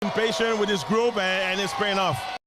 Been patient with this group, and it's paying off.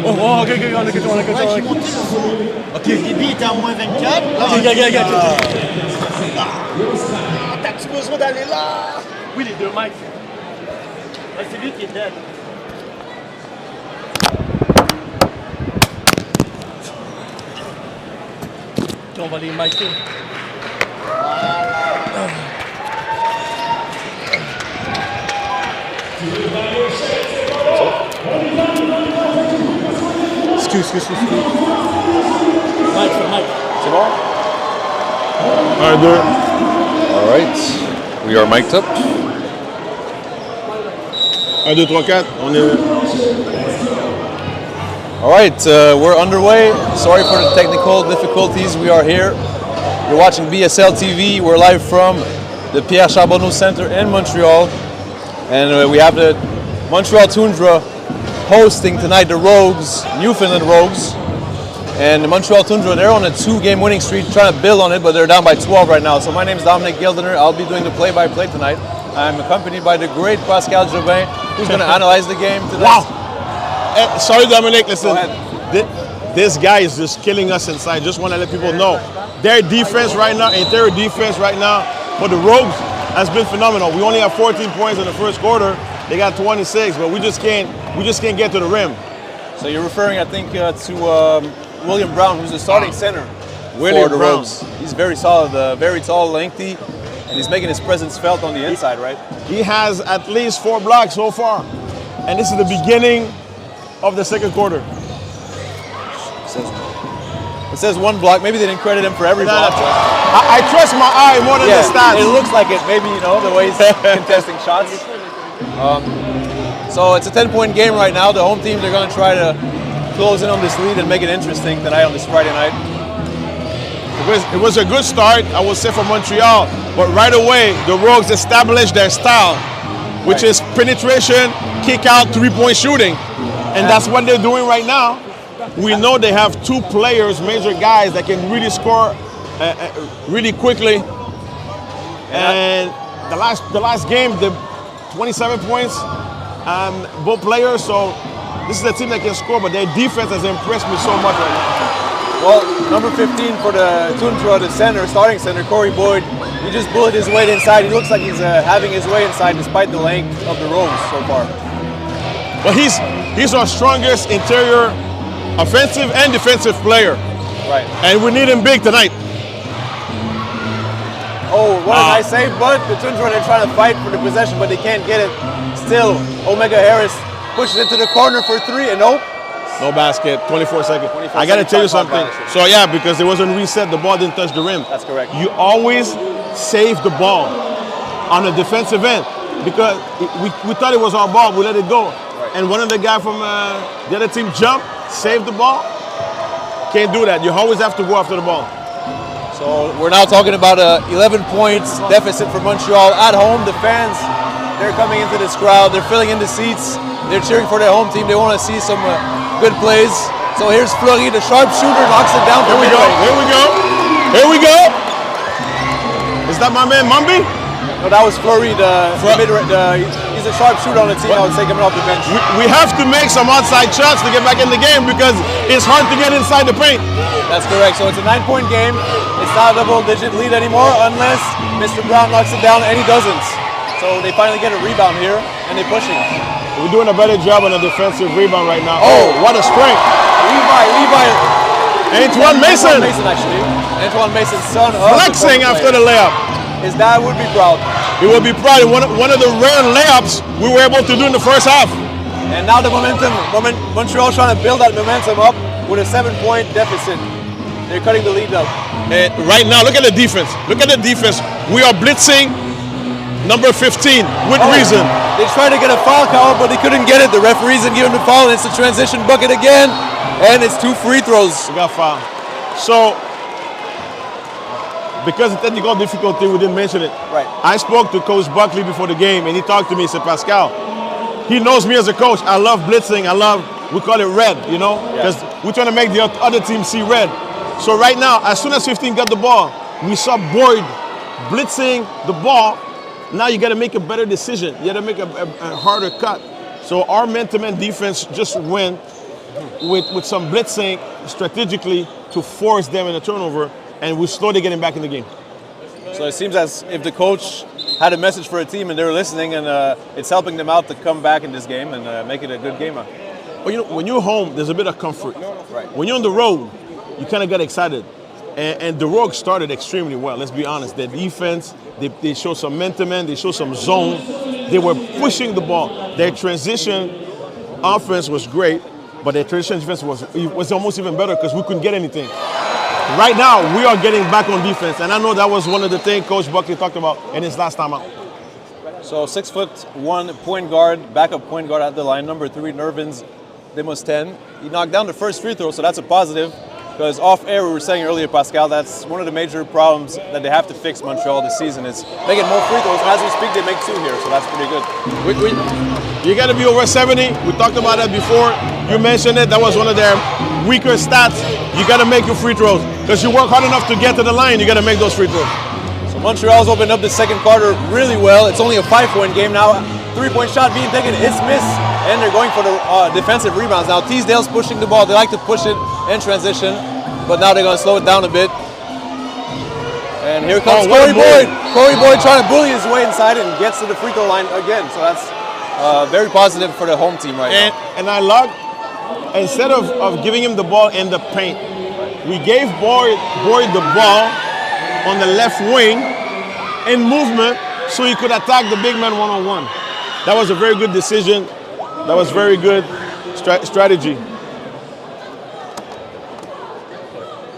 Oh, ok, on a quelque chose. Ok. Le débit était à moins 24. T'as-tu besoin d'aller là? Oui, les deux Mike. C'est lui qui est dead. On va les micer. Excuse. Mike. C'est bon? 1, 2. All right. We are mic'd up. 1, 2, 3, 4. On est... All right, we're underway. Sorry for the technical difficulties. We are here. You're watching BSL TV. We're live from the Pierre Charbonneau Center in Montreal. And we have the Montreal Toundra hosting tonight the Rogues, Newfoundland Rogues. And the Montreal Toundra, they're on a 2-game winning streak, trying to build on it, but they're down by 12 right now. So my name is Dominic Gildener. I'll be doing the play-by-play tonight. I'm accompanied by the great Pascal Jobin, who's going to analyze the game today. Wow! Sorry, Dominic, listen. This guy is just killing us inside. Just want to let people know. Their defense right now, interior defense right now, for the Rogues has been phenomenal. We only have 14 points in the first quarter. They got 26, but we just can't get to the rim. So you're referring, I think, to William Brown, who's the starting center for the Rogues. He's very solid, very tall, lengthy, and he's making his presence felt on the inside, right? He has at least 4 blocks so far, and this is the beginning of the second quarter. It says 1 block. Maybe they didn't credit him for every block. I trust my eye more than the stats. It looks like it. Maybe, you know, the way he's contesting shots. So it's a 10-point game right now. The home team, they're going to try to close in on this lead and make it interesting tonight on this Friday night. It was a good start, I would say, for Montreal. But right away, the Rogues established their style, which is penetration, kick out, 3-point shooting. And that's what they're doing right now. We know they have 2 players, major guys, that can really score really quickly. And the last game, the 27 points, both players. So this is a team that can score, but their defense has impressed me so much right now. Well, number 15 for the Toundra, the center, starting center, Corey Boyd, he just bullied his way inside. He looks like he's having his way inside despite the length of the Rogues so far. But he's our strongest interior offensive and defensive player. Right. And we need him big tonight. Oh, what a nice save, but the Toundra, they're trying to fight for the possession, but they can't get it. Still, Omega Harris pushes it to the corner for 3, and nope. No basket, 24 seconds. I got to tell you something. So yeah, because it wasn't reset, the ball didn't touch the rim. That's correct. You always save the ball on the defensive end because we thought it was our ball, we let it go. Right. And one of the guys from the other team jumped, saved the ball. Can't do that. You always have to go after the ball. So we're now talking about a 11 points deficit for Montreal at home. The fans, they're coming into this crowd. They're filling in the seats. They're cheering for their home team. They want to see some good plays. So here's Fleury, the sharpshooter, knocks it down. Here we go. Is that my man Mumby? No, that was Fleury, he's a sharpshooter on the team. I would say coming off the bench. We have to make some outside shots to get back in the game because it's hard to get inside the paint. That's correct. So it's a 9-point game. It's not a double-digit lead anymore unless Mr. Brown knocks it down, and he doesn't. So they finally get a rebound here, and they're pushing. We're doing a better job on a defensive rebound right now. Oh, what a strength. Levi. Antoine Mason. Antoine Mason's son. Flexing after the layup. His dad would be proud. He would be proud. One of the rare layups we were able to do in the first half. And now the Montreal trying to build that momentum up with a 7-point deficit. They're cutting the lead up. And right now, look at the defense. We are blitzing number 15 with reason. They tried to get a foul call, but they couldn't get it. The referees didn't give him the foul, and it's a transition bucket again. And it's 2 free throws. We got fouled. So, because of technical difficulty, we didn't mention it. Right. I spoke to Coach Buckley before the game, and he talked to me. He said, Pascal, he knows me as a coach. I love blitzing. We call it red, you know, because we're trying to make the other team see red. So right now, as soon as 15 got the ball, we saw Boyd blitzing the ball. Now you got to make a better decision. You got to make a harder cut. So our man-to-man defense just went, with some blitzing strategically to force them in a turnover, and we're slowly getting back in the game. So it seems as if the coach had a message for a team and they're listening, and it's helping them out to come back in this game and make it a good game. Well, you know, when you're home, there's a bit of comfort. Right. When you're on the road, you kind of get excited. And the Rogues started extremely well, let's be honest. Their defense, they showed some momentum, they showed some zone. They were pushing the ball. Their transition offense was great, but their transition defense was almost even better because we couldn't get anything. Right now, we are getting back on defense, and I know that was one of the things Coach Buckley talked about in his last time out. So 6'1" point guard, backup point guard at the line, number 3, Nervins Demosthenes. He knocked down the first free throw, so that's a positive. Because off air, we were saying earlier, Pascal, that's one of the major problems that they have to fix Montreal this season is making more free throws. As we speak, they make 2 here, so that's pretty good. You got to be over 70. We talked about that before. You mentioned it. That was one of their weaker stats. You got to make your free throws because you work hard enough to get to the line. You got to make those free throws. So Montreal's opened up the second quarter really well. It's only a 5-point game now. 3-point shot being taken, it's missed, and they're going for the defensive rebounds. Now Teasdale's pushing the ball. They like to push it in transition, but now they're going to slow it down a bit. And here comes Corey Boyd. Corey Boyd trying to bully his way inside and gets to the free throw line again. So that's very positive for the home team right now. And I love, instead of giving him the ball in the paint, we gave Boyd the ball on the left wing in movement so he could attack the big man one-on-one. That was a very good decision. That was very good strategy.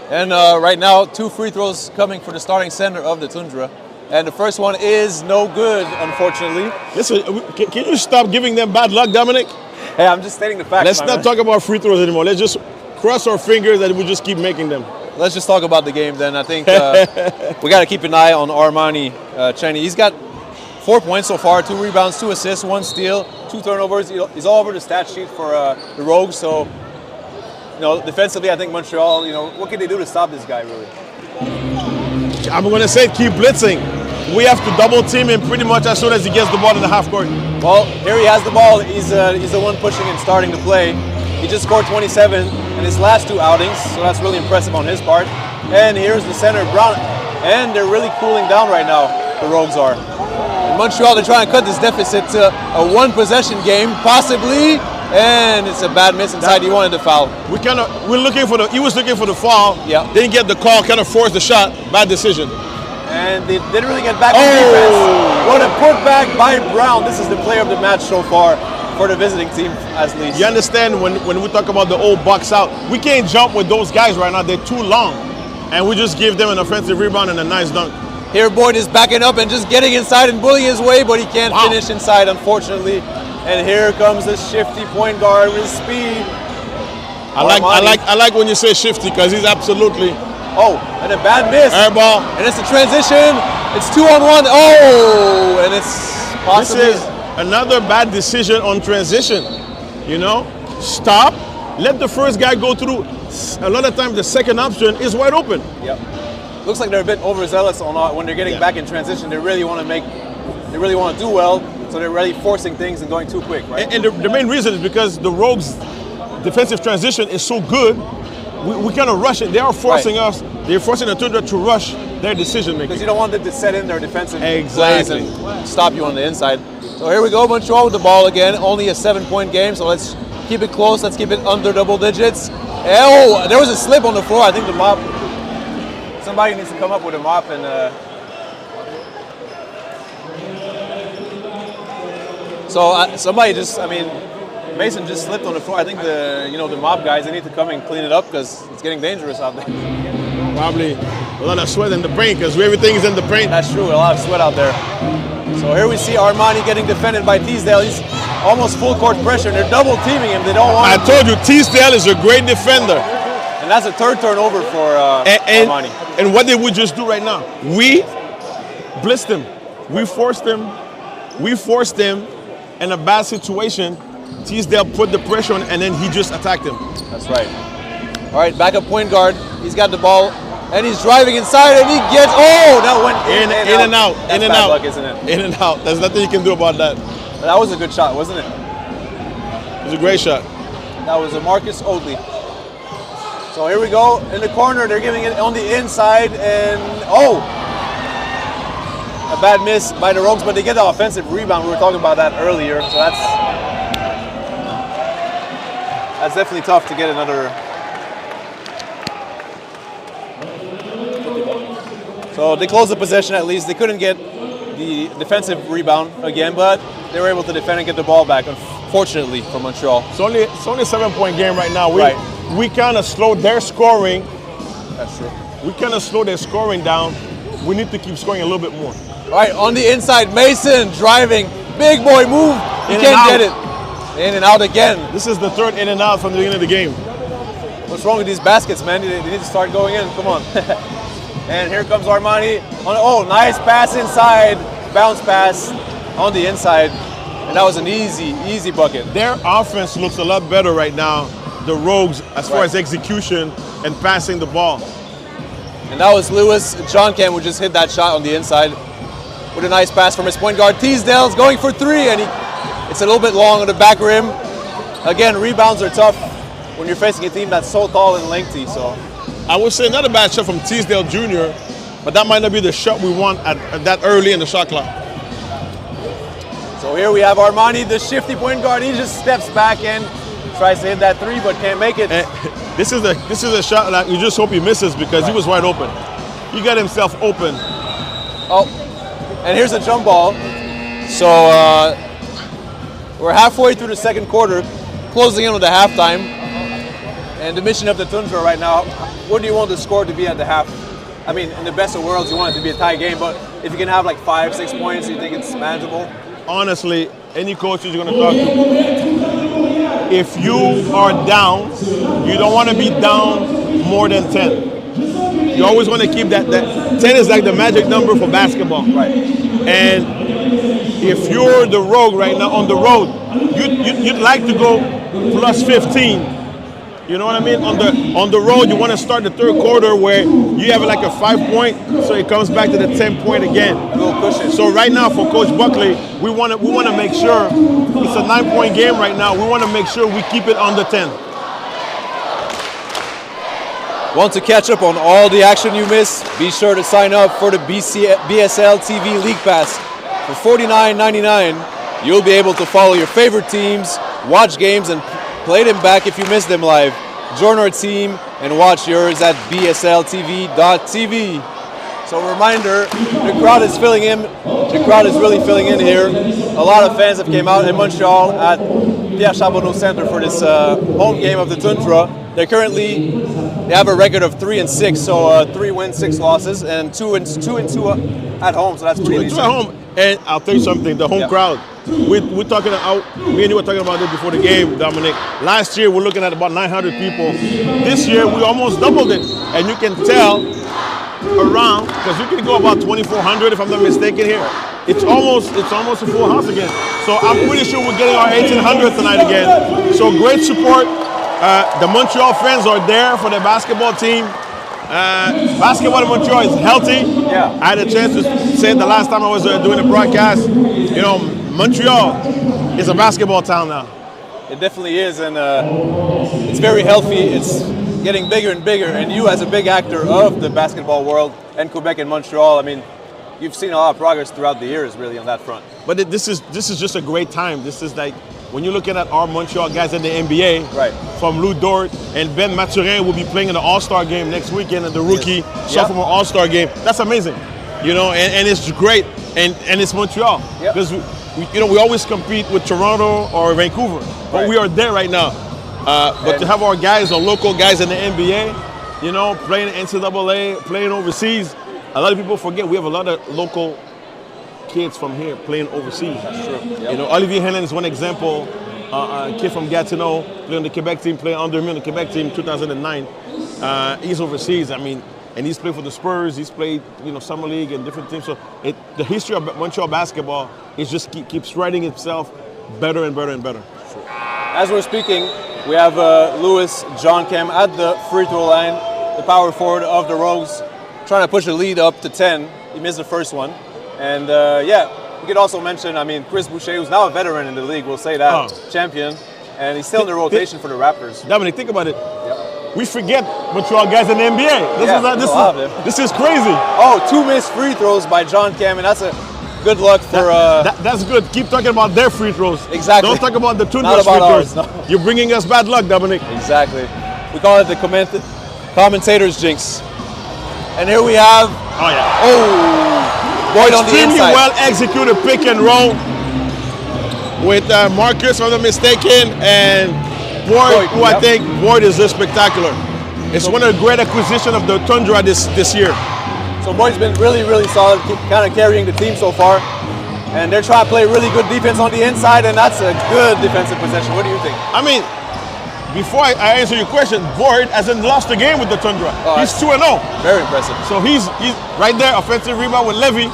And right now, 2 free throws coming for the starting center of the Toundra. And the first one is no good, unfortunately. Listen, can you stop giving them bad luck, Dominic? Hey, I'm just stating the facts. Let's not talk about free throws anymore. Let's just cross our fingers and we just keep making them. Let's just talk about the game then. I think we got to keep an eye on Armani Cheney. He's got 4 points so far, 2 rebounds, 2 assists, 1 steal, 2 turnovers. He's all over the stat sheet for the Rogues. So, you know, defensively, I think Montreal, you know, what can they do to stop this guy, really? I'm going to say keep blitzing. We have to double team him pretty much as soon as he gets the ball in the half court. Well, here he has the ball. He's the one pushing and starting to play. He just scored 27 in his last 2 outings, so that's really impressive on his part. And here's the center, Brown. And they're really cooling down right now, the Rogues are. In Montreal, they're trying to cut this deficit to a 1-possession game, possibly. And it's a bad miss inside. He wanted the foul. He was looking for the foul. Yeah. Didn't get the call, kind of forced the shot. Bad decision. And they didn't really get back on defense. What a putback by Brown. This is the player of the match so far for the visiting team, at least. You understand when we talk about the old box out, we can't jump with those guys right now. They're too long. And we just give them an offensive rebound and a nice dunk. Here Boyd is backing up and just getting inside and bullying his way, but he can't finish inside, unfortunately. And here comes the shifty point guard with speed. I like when you say shifty because he's absolutely. Oh, and a bad miss. Air ball. And it's a transition. It's 2-on-1. Oh, and it's possibly. This is another bad decision on transition. You know, stop. Let the first guy go through. A lot of times the second option is wide open. Yep. Looks like they're a bit overzealous on when they're getting back in transition. They really want to do well, so they're really forcing things and going too quick, right? And the main reason is because the Rogues' defensive transition is so good. We kind of rush it. They are forcing us. They're forcing the Toundra to rush their decision making. Because you don't want them to set in their defensive plays exactly and stop you on the inside. So here we go, Montreal with the ball again. Only a 7-point game, so let's keep it close. Let's keep it under double digits. Oh, there was a slip on the floor. I think the mop. Somebody needs to come up with a mop and. So somebody just, Mason just slipped on the floor. I think the mob guys, they need to come and clean it up because it's getting dangerous out there. Probably a lot of sweat in the paint because everything is in the paint. That's true, a lot of sweat out there. So here we see Armani getting defended by Teasdale. He's almost full court pressure. They're double teaming him. They don't want. I told you, Teasdale is a great defender. And that's a 3rd turnover for Armani. And what did we just do right now? We blitzed him. We forced him in a bad situation. Teasdale put the pressure on, and then he just attacked him. That's right. All right, backup point guard. He's got the ball, and he's driving inside, and he gets. Oh, that went in and out. That's bad luck, isn't it? In and out. There's nothing you can do about that. That was a good shot, wasn't it? It was a great shot. That was a Marcus Oatley. So here we go. In the corner, they're giving it on the inside, and oh! A bad miss by the Rogues, but they get the offensive rebound. We were talking about that earlier, so that's definitely tough to get another. So they closed the possession at least. They couldn't get the defensive rebound again, but they were able to defend and get the ball back, unfortunately, for Montreal. It's only a 7-point game right now. We kind of slowed their scoring. That's true. We kind of slowed their scoring down. We need to keep scoring a little bit more. All right, on the inside, Mason driving. Big boy move. He can't get it. In and out again. This is the third in and out from the beginning of the game. What's wrong with these baskets, man? They need to start going in. Come on. And here comes Armani. Oh, nice pass inside. Bounce pass on the inside. And that was an easy bucket. Their offense looks a lot better right now, the Rogues, as far as execution and passing the ball. And that was Lewis. John Cam who just hit that shot on the inside with a nice pass from his point guard. Teasdale's going for three, and it's a little bit long on the back rim. Again, rebounds are tough when you're facing a team that's so tall and lengthy. So I would say not a bad shot from Teasdale Jr., but that might not be the shot we want at that early in the shot clock. So here we have Armani, the shifty point guard. He just steps back and tries to hit that three, but can't make it. And this is a shot that you just hope he misses because he was wide open. He got himself open. Oh, and here's a jump ball. So we're halfway through the second quarter, closing in with the halftime. And the mission of the Toundra right now, what do you want the score to be at the half? I mean, in the best of worlds, you want it to be a tie game, but if you can have like 5-6 points, you think it's manageable? Honestly, any coach is going to talk to, if you are down, you don't want to be down more than 10. You always want to keep that 10 is like the magic number for basketball. Right. And if you're the Rogue right now on the road, you'd like to go plus 15. You know what I mean? On the road, you want to start the third quarter where you have like a 5-point, so it comes back to the 10-point again. A little cushion. So right now for Coach Buckley, we want to make sure it's a 9-point game right now. We want to make sure we keep it under 10. Want to catch up on all the action you missed? Be sure to sign up for the BSL TV League Pass. For $49.99, you'll be able to follow your favorite teams, watch games, and play them back if you miss them live. Join our team and watch yours at bsltv.tv. So a reminder, the crowd is filling in. The crowd is really filling in here. A lot of fans have came out in Montreal at Pierre Charbonneau Center for this home game of the Toundra. They have a record of 3-6, so 3 wins, 6 losses, and 2 and 2 at home. So that's pretty decent. At home, and I'll tell you something. The home crowd. We're talking about. Me and you were talking about this before the game, Dominic. Last year we're looking at about 900 people. This year we almost doubled it, and you can tell around because you can go about 2,400 if I'm not mistaken here. It's almost a full house again. So I'm pretty sure we're getting our 1,800 tonight again. So great support. The Montreal fans are there for the basketball team. Basketball in Montreal is healthy. Yeah. I had a chance to say it the last time I was doing a broadcast. You know, Montreal is a basketball town now. It definitely is, and it's very healthy. It's getting bigger and bigger. And you, as a big actor of the basketball world and Quebec and Montreal, I mean, you've seen a lot of progress throughout the years, really, on that front. But this is just a great time. This is like when you're looking at our Montreal guys in the NBA, right? From Lou Dort and Ben Maturin will be playing in the All-Star game next weekend in the rookie sophomore All-Star game. That's amazing, you know, and it's great, and it's Montreal because we always compete with Toronto or Vancouver, but we are there right now. But to have our guys, our local guys in the NBA, you know, playing NCAA, playing overseas, a lot of people forget we have a lot of local kids from here playing overseas. That's true. Yep. You know, Olivier Hennen is one example. A kid from Gatineau playing on the Quebec team, playing under me on the Quebec team in 2009. He's overseas. I mean, and he's played for the Spurs. He's played, you know, summer league and different teams. So the history of Montreal basketball is just keeps writing itself better and better and better. As we're speaking, we have Louis John Cam at the free throw line, the power forward of the Rogues, trying to push the lead up to 10. He missed the first one. And we could also mention, I mean, Chris Boucher, who's now a veteran in the league, we'll say that, champion. and he's still in the rotation for the Raptors. Dominic, think about it. We forget Montreal guys in the NBA. This is crazy. Oh, 2 missed free throws by John Cam, and that's a good luck for... That's good. Keep talking about their free throws. Exactly. Don't talk about the Toundra's free throws. No. You're bringing us bad luck, Dominic. Exactly. We call it the commentator's jinx. And here we have... Oh, yeah. Oh, Boyd on the inside. Extremely well executed pick and roll with Marcus, if I'm not mistaken, and Boyd, who I think Boyd is just spectacular. It's one of the great acquisitions of the Toundra this year. So Boyd's been really, really solid, kind of carrying the team so far. And they're trying to play really good defense on the inside, and that's a good defensive possession. What do you think? I mean, before I answer your question, Boyd hasn't lost a game with the Toundra. He's 2-0. Very impressive. So he's right there, offensive rebound with Levy.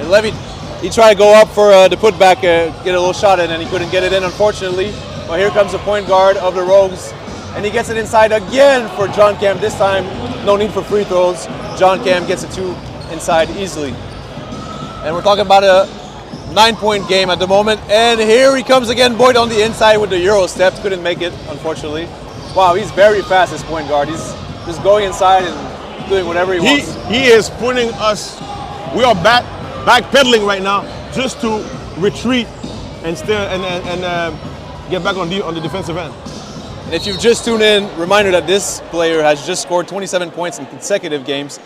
Levy, he tried to go up for the putback, get a little shot in, and he couldn't get it in, unfortunately. But here comes the point guard of the Rogues, and he gets it inside again for John Cam. This time, no need for free throws. John Cam gets it 2 inside easily. And we're talking about a 9-point game at the moment. And here he comes again, Boyd on the inside with the Euro steps. Couldn't make it, unfortunately. Wow, he's very fast, this point guard. He's just going inside and doing whatever he wants. He is putting us, we are backpedaling right now just to retreat and get back on the defensive end. And if you've just tuned in, reminder that this player has just scored 27 points in consecutive games.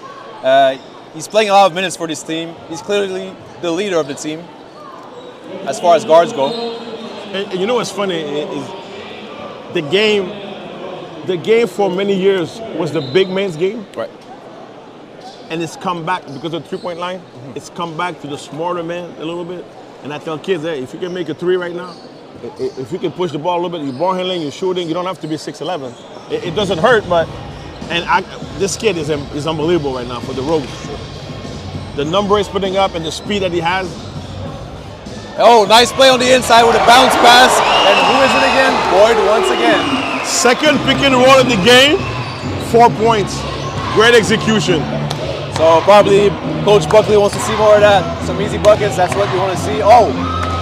He's playing a lot of minutes for this team. He's clearly the leader of the team as far as guards go. And you know what's funny is the game for many years was the big man's game. Right. And it's come back because of the 3-point line. Mm-hmm. It's come back to the smarter man a little bit. And I tell kids, hey, if you can make a 3 right now, if you can push the ball a little bit, you're ball handling, you're shooting, you don't have to be 6'11". It doesn't hurt, but this kid is unbelievable right now for the Rogues. The number he's putting up and the speed that he has. Oh, nice play on the inside with a bounce pass. And who is it again? Boyd once again. Second pick and roll of the game, 4 points. Great execution. So probably Coach Buckley wants to see more of that. Some easy buckets, that's what you want to see. Oh,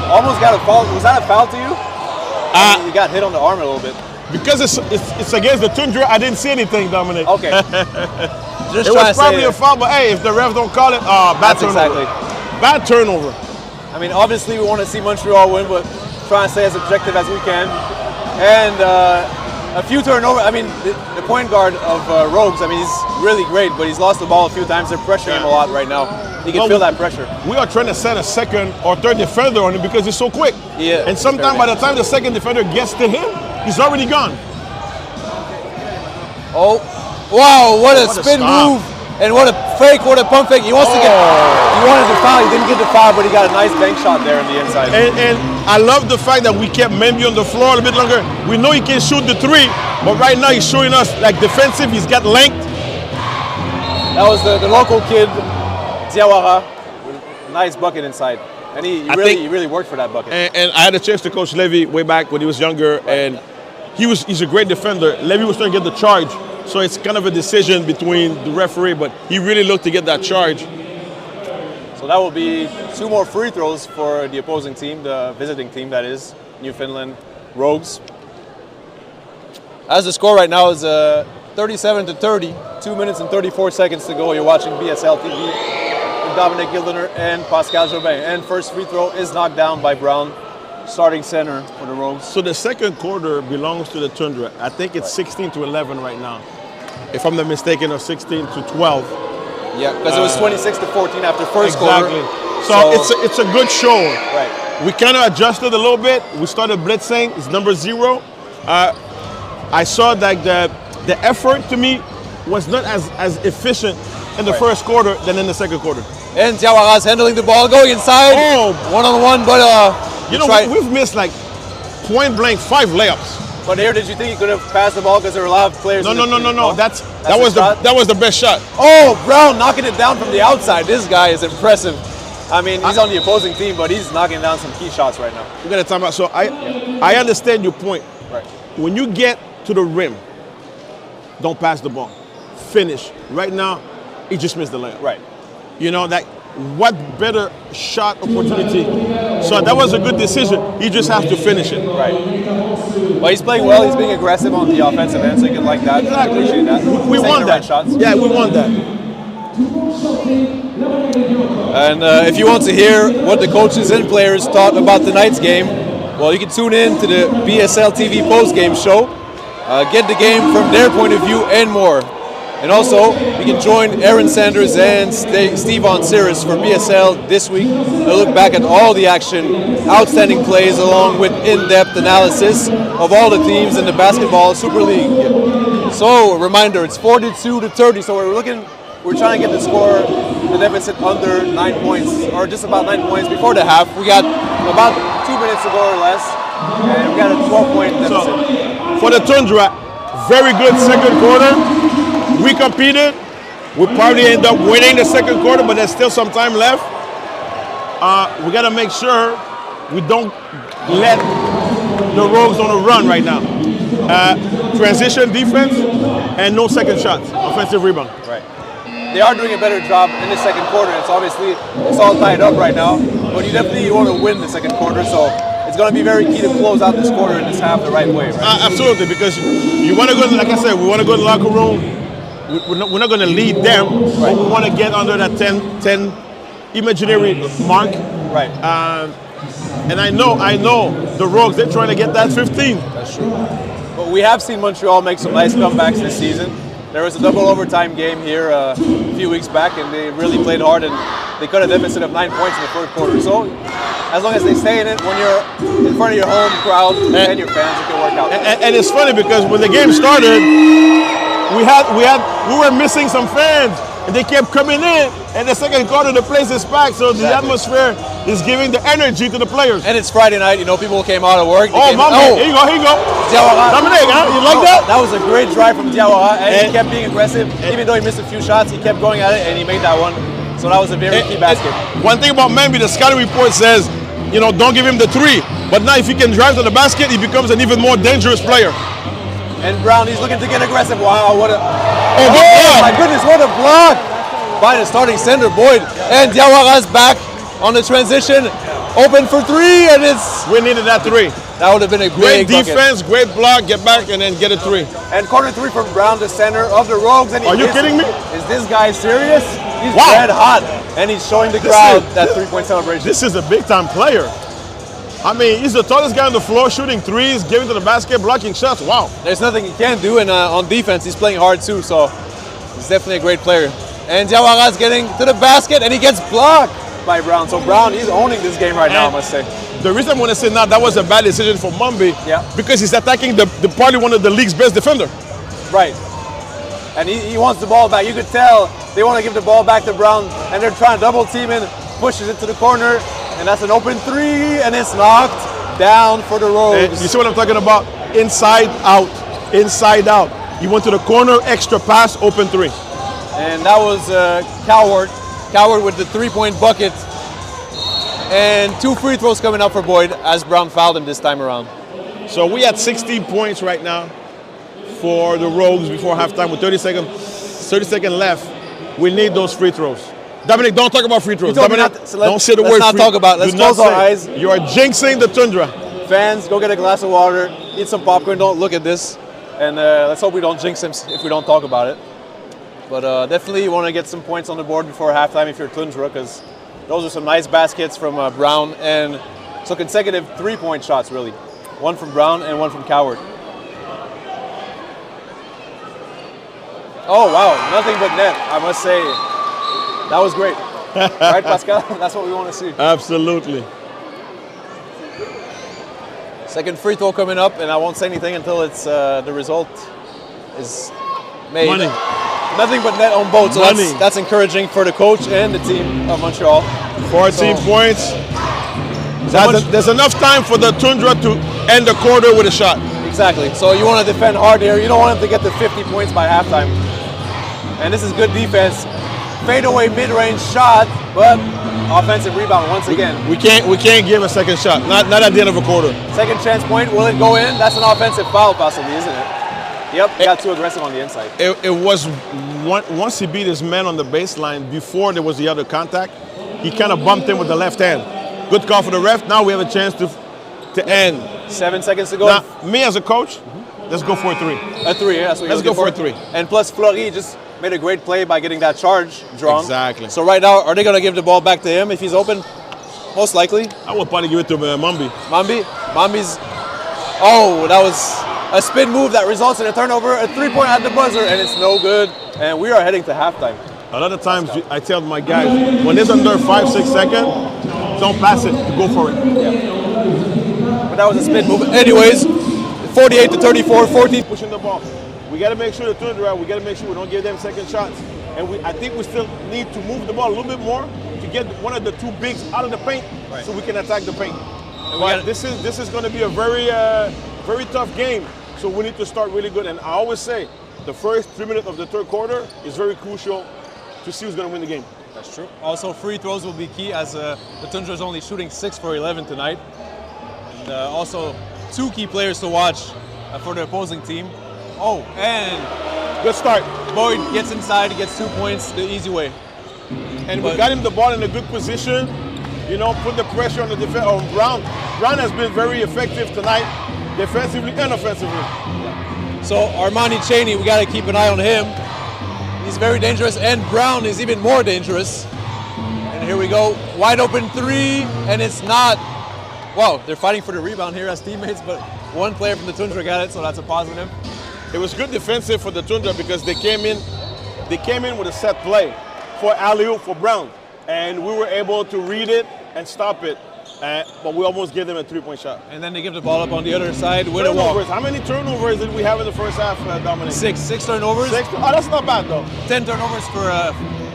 almost got a foul. Was that a foul to you? You got hit on the arm a little bit. Because it's against the Toundra, I didn't see anything, Dominic. Okay. It was probably a foul, but hey, if the refs don't call it, bad turnover. Exactly. Bad turnover. I mean, obviously we want to see Montreal win, but trying to stay as objective as we can. And a few turnovers. I mean, the point guard of Rogues, I mean, he's really great, but he's lost the ball a few times. They're pressuring him a lot right now. He can feel that pressure. We are trying to set a second or third defender on him because he's so quick. Yeah. And sometimes by the time the second defender gets to him, he's already gone. Oh, wow, what a spin move. And what a fake, what a pump fake. He wanted the foul, he didn't get the foul, but he got a nice bank shot there on the inside. And I love the fact that we kept Memby on the floor a little bit longer. We know he can shoot the 3, but right now he's showing us like defensive, he's got length. That was the local kid, Diawara, nice bucket inside. And he really worked for that bucket. And I had a chance to coach Levy way back when he was younger, and he's a great defender. Levy was trying to get the charge, so it's kind of a decision between the referee, but he really looked to get that charge. So that will be 2 more free throws for the opposing team, the visiting team, that is, Newfoundland Rogues. As the score right now is 37-30, 2 minutes and 34 seconds to go. You're watching BSL TV with Dominic Gildiner and Pascal Jobin. And first free throw is knocked down by Brown, starting center for the Rogues. So the second quarter belongs to the Toundra. I think it's 16-11 right now, if I'm not mistaken, or 16-12. Yeah, because it was 26-14 after first quarter. So it's a good showing. Right. We kind of adjusted a little bit. We started blitzing. It's number 0. I saw that the effort to me was not as efficient in the first quarter than in the second quarter. And Diawara's handling the ball, going inside. Oh, one-on-one, but we've missed like point blank 5 layups. But here, did you think he could have passed the ball because there were a lot of players? No. That was the best shot. Oh, Brown knocking it down from the outside. This guy is impressive. I mean, he's on the opposing team, but he's knocking down some key shots right now. We're gonna talk about. So I understand your point. Right. When you get to the rim, don't pass the ball. Finish. Right now, he just missed the layup. Right. You know that what better shot opportunity? So that was a good decision. He just has to finish it. Right. Well, he's playing well. He's being aggressive on the offensive end, so you can like that. Exactly. Appreciate that. We Taking won the that. right shots. Yeah, we won that. And if you want to hear what the coaches and players thought about tonight's game, well, you can tune in to the BSL TV post-game show. Get the game from their point of view and more. And also, you can join Aaron Sanders and Steve Onsiris for BSL this week. They'll look back at all the action, outstanding plays, along with in-depth analysis of all the teams in the Basketball Super League. So, a reminder, it's 42-30, so we're trying to get the score, the deficit under 9 points, or just about 9 points before the half. We got about 2 minutes to go or less, and we got a 12-point deficit. So, for the Toundra, very good second quarter. We competed. We probably end up winning the second quarter, but there's still some time left. We got to make sure we don't let the Rogues on a run right now. Transition defense and no second shots, offensive rebound. Right. They are doing a better job in the second quarter. It's all tied up right now, but you definitely want to win the second quarter, so it's going to be very key to close out this quarter and this half the right way, right? Absolutely, because you want to go, like I said, we want to go to the locker room. We're not going to lead them, but we want to get under that 10 imaginary mark. Right. And I know the Rogues, they're trying to get that 15. That's true. But we have seen Montreal make some nice comebacks this season. There was a double overtime game here a few weeks back, and they really played hard, and they cut a deficit of 9 points in the third quarter. So as long as they stay in it, when you're in front of your home crowd and your fans, it can work out. And it's funny because when the game started, we were missing some fans, and they kept coming in. And the second quarter, the place is packed, so the atmosphere is giving the energy to the players. And it's Friday night, people came out of work. Oh, my man, here you go. Diawara. Dominic, huh? You like that? That was a great drive from Diawara, and he kept being aggressive. Even though he missed a few shots, he kept going at it, and he made that one. So that was a very key basket. One thing about Mamby, the scouting report says, don't give him the three. But now if he can drive to the basket, he becomes an even more dangerous player. And Brown, he's looking to get aggressive. Wow, what a... Oh, my goodness, what a block by the starting center, Boyd. And Diawara's back on the transition. Open for three, and we needed that three. That would have been a great defense, great block, get back, and then get a three. And corner three from Brown, the center of the Rogues. And are you kidding me? Is this guy serious? He's red hot, and he's showing the crowd that three-point celebration. This is a big-time player. I mean, he's the tallest guy on the floor, shooting threes, giving to the basket, blocking shots. Wow. There's nothing he can't do, and on defense, he's playing hard too, so he's definitely a great player. And Diawara's getting to the basket, and he gets blocked by Brown. So Brown, he's owning this game right now, I must say. The reason I'm going to say now that was a bad decision for Mamby, because he's attacking the probably one of the league's best defender. Right. And he wants the ball back. You could tell they want to give the ball back to Brown, and they're trying to double team him, pushes it to the corner, and that's an open three, and it's knocked down for the Rogues. And you see what I'm talking about? Inside out, inside out. He went to the corner, extra pass, open three. And that was Coward with the three-point bucket. And 2 free throws coming up for Boyd as Brown fouled him this time around. So we had 16 points right now for the Rogues before halftime with 30 seconds left. We need those free throws. Dominic, don't talk about free throws. Dominic, don't say the word free. Let's not talk about it. Let's close our eyes. You are jinxing the Toundra. Fans, go get a glass of water, eat some popcorn, don't look at this. And let's hope we don't jinx him if we don't talk about it. But definitely you want to get some points on the board before halftime if you're Toundra, because those are some nice baskets from Brown, and so consecutive three-point shots, really. One from Brown and one from Coward. Oh, wow, nothing but net, I must say. That was great. Right, Pascal? That's what we want to see. Absolutely. Second free throw coming up, and I won't say anything until it's the result is made. Money. Nothing but net on both, so that's encouraging for the coach and the team of Montreal. 14 points. There's enough time for the Toundra to end the quarter with a shot. Exactly. So you want to defend hard here. You don't want them to get to 50 points by halftime. And this is good defense. Fadeaway mid-range shot, but offensive rebound once again. We can't give a second shot. Not at the end of a quarter. Second chance point. Will it go in? That's an offensive foul, possibly, isn't it? Yep, he got too aggressive on the inside. It was once he beat his man on the baseline before there was the other contact. he kind of bumped him with the left hand. Good call for the ref. Now we have a chance to end. 7 seconds to go. Now, me as a coach, let's go for a 3. A 3, yeah. That's what Let's go for a 3. And plus, Fleury just made a great play by getting that charge drawn. Exactly. So right now, are they going to give the ball back to him if he's open? Most likely. I would probably give it to Mambi. Mambi's. Oh, that was a spin move that results in a turnover, a 3-point at the buzzer, and it's no good. And we are heading to halftime. A lot of times I tell my guys, when it's under 5-6 seconds, don't pass it, go for it. Yeah. But that was a spin move. Anyways, 48-34, 14. Pushing the ball. We got to make sure the Toundra, we got to make sure we don't give them second shots. And I think we still need to move the ball a little bit more to get one of the two bigs out of the paint so we can attack the paint. But this is going to be a very tough game. So we need to start really good. And I always say, the first 3 minutes of the third quarter is very crucial to see who's going to win the game. That's true. Also, free throws will be key as the Toundra is only shooting 6 for 11 tonight. And also, 2 key players to watch for the opposing team. Oh, and good start. Boyd gets inside, he gets 2 points the easy way. And we got him the ball in a good position. You know, put the pressure on the defense on Brown. Brown has been very effective tonight, defensively and offensively. So Armani Chaney, we got to keep an eye on him. He's very dangerous, and Brown is even more dangerous. And here we go, wide open 3, and it's not. Wow, they're fighting for the rebound here as teammates, but one player from the Toundra got it, so that's a positive. It was good defensive for the Toundra because they came in with a set play for alley-oop for Brown, and we were able to read it and stop it. But we almost gave them a 3-point shot. And then they give the ball up on the other side with a walk. How many turnovers did we have in the first half, Dominic? 6 turnovers. 6. Oh, that's not bad though. 10 turnovers for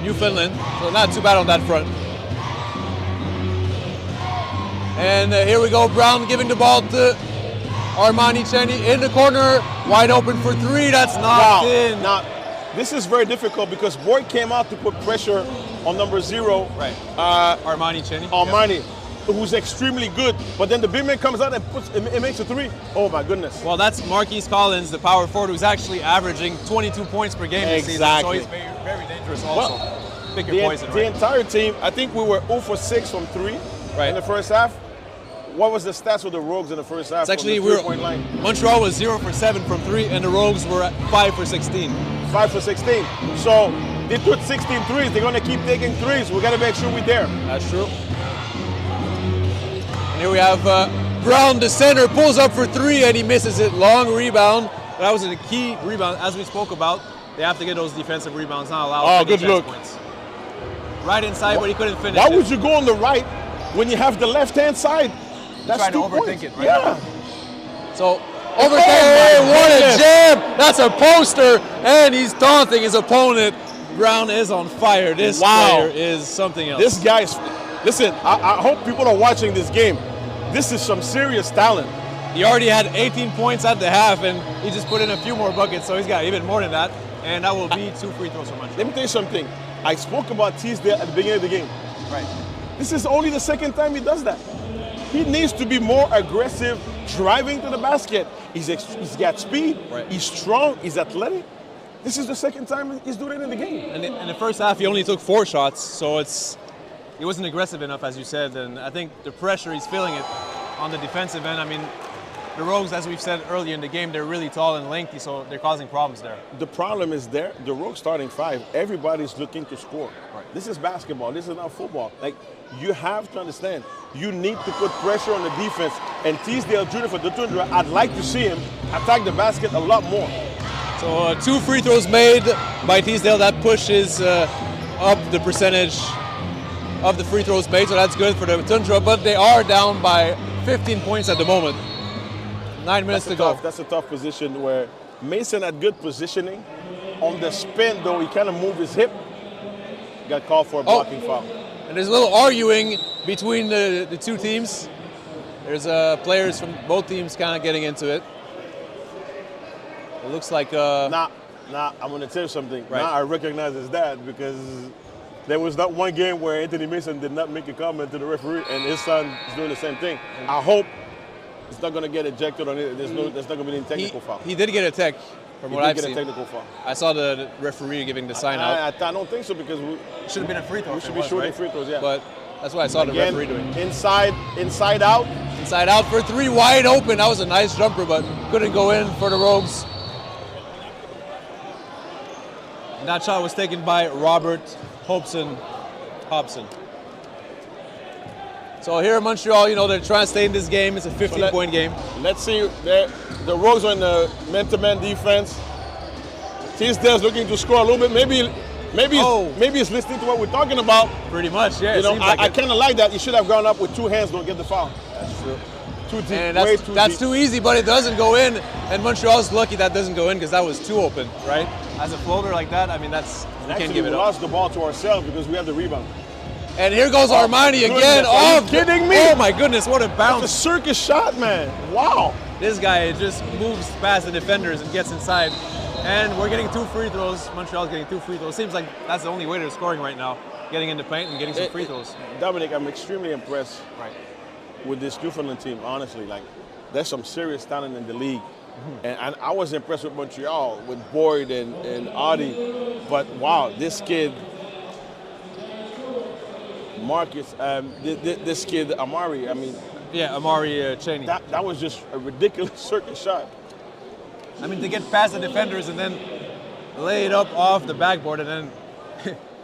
Newfoundland, so not too bad on that front. And here we go, Brown giving the ball to Armani Chaney in the corner, wide open for 3. That's knocked in. Now, this is very difficult because Boyd came out to put pressure on number 0. Right. Armani Chaney. Armani, who's extremely good, but then the big man comes out and it makes a 3. Oh my goodness. Well, that's Marquise Collins, the power forward, who's actually averaging 22 points per game this season, so he's very, very dangerous also. Well, Pick your poison, the entire team, I think we were 0 for 6 from 3 in the first half. What was the stats for the Rogues in the first half? It's actually, Montreal was 0 for 7 from 3, and the Rogues were at 5 for 16. 5 for 16. So they took 16 threes. They're going to keep taking threes. We got to make sure we're there. That's true. And here we have Brown, the center, pulls up for 3, and he misses it. Long rebound. That was a key rebound, as we spoke about. They have to get those defensive rebounds, not allow good look. points. Right inside, but he couldn't finish. Why would you go on the right when you have the left-hand side? That's trying to 2 overthink points. it, right? Yeah. So, overthink, what a jam! That's a poster, and he's taunting his opponent. Brown is on fire. This player is something else. This guy's, listen, I hope people are watching this game. This is some serious talent. He already had 18 points at the half, and he just put in a few more buckets, so he's got even more than that, and that will be 2 free throws for Montreal. Let me tell you something. I spoke about Teasdale at the beginning of the game. Right. This is only the second time he does that. He needs to be more aggressive, driving to the basket. He's got speed, he's strong, he's athletic. This is the second time he's doing it in the game. And in the first half, he only took 4 shots, so he wasn't aggressive enough, as you said, and I think the pressure, he's feeling it on the defensive end. I mean, the Rogues, as we've said earlier in the game, they're really tall and lengthy, so they're causing problems there. The problem is the Rogues starting 5, everybody's looking to score. Right. This is basketball, this is not football. Like, you have to understand, you need to put pressure on the defense. And Teasdale Jr. for the Toundra, I'd like to see him attack the basket a lot more. So 2 free throws made by Teasdale, that pushes up the percentage of the free throws made, so that's good for the Toundra, but they are down by 15 points at the moment. 9 minutes to go. That's a tough position where Mason had good positioning. On the spin, though, he kind of moved his hip. Got called for a blocking foul. And there's a little arguing between the 2 teams. There's players from both teams kind of getting into it. It looks like... Nah, I'm going to tell you something. Right. Now I recognize his dad because there was that one game where Anthony Mason did not make a comment to the referee, and his son is doing the same thing. I hope it's not going to get ejected on it. There's not going to be any technical foul. He did get a tech. From he what did I've get seen. a technical foul. I saw the referee giving the sign out. I don't think so because we Should have been a free throw. should be shooting free throws. Yeah. But that's what I saw the Again, referee doing. inside out. Inside out for three, wide open. That was a nice jumper, but couldn't go in for the Rogues. And that shot was taken by Robert Hobson. So here in Montreal, you know, they're trying to stay in this game. It's a 15-point game. Let's see. The Rogues are in the man-to-man defense. Teasdale's looking to score a little bit. Maybe he's listening to what we're talking about. Pretty much, yeah. You know, seems like I it. kind of like that. You should have gone up with two hands. Don't get the foul. That's true. Too deep. And way that's too too easy, but it doesn't go in. And Montreal's lucky that doesn't go in because that was too open, right? As a floater like that, I mean, that's you Actually, can't give we it up. lost the ball to ourselves because we had the rebound. And here goes Armani again. goodness, are you Oh, kidding me? Oh my goodness, what a It's a bounce! circus shot, man. Wow. This guy just moves past the defenders and gets inside. And we're getting 2 free throws. Montreal's getting 2 free throws. Seems like that's the only way they're scoring right now. Getting in the paint and getting some free throws. Dominic, I'm extremely impressed Right. with this Newfoundland team, honestly. Like, there's some serious talent in the league. Mm-hmm. And I was impressed with Montreal, with Boyd and Audie. But wow, this kid, Marcus, this kid, Amari, I mean, Yeah, Amari Cheney. that was just a ridiculous circus shot. I mean, to get past the defenders and then lay it up off the backboard and then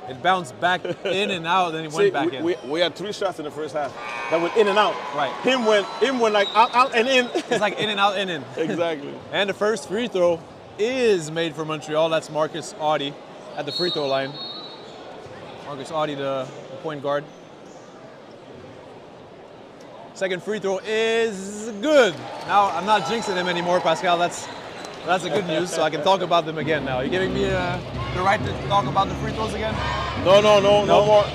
it bounced back in and out, then it went back in. We had 3 shots in the first half that went in and out. Right. Him went like out and in. It's like in and out, in. Exactly. And the first free throw is made for Montreal. That's Marcus Audie at the free throw line. Marcus Audie, the point guard. Second free throw is good. Now, I'm not jinxing him anymore, Pascal. That's the good news, so I can talk about them again now. You giving me the right to talk about the free throws again? No more.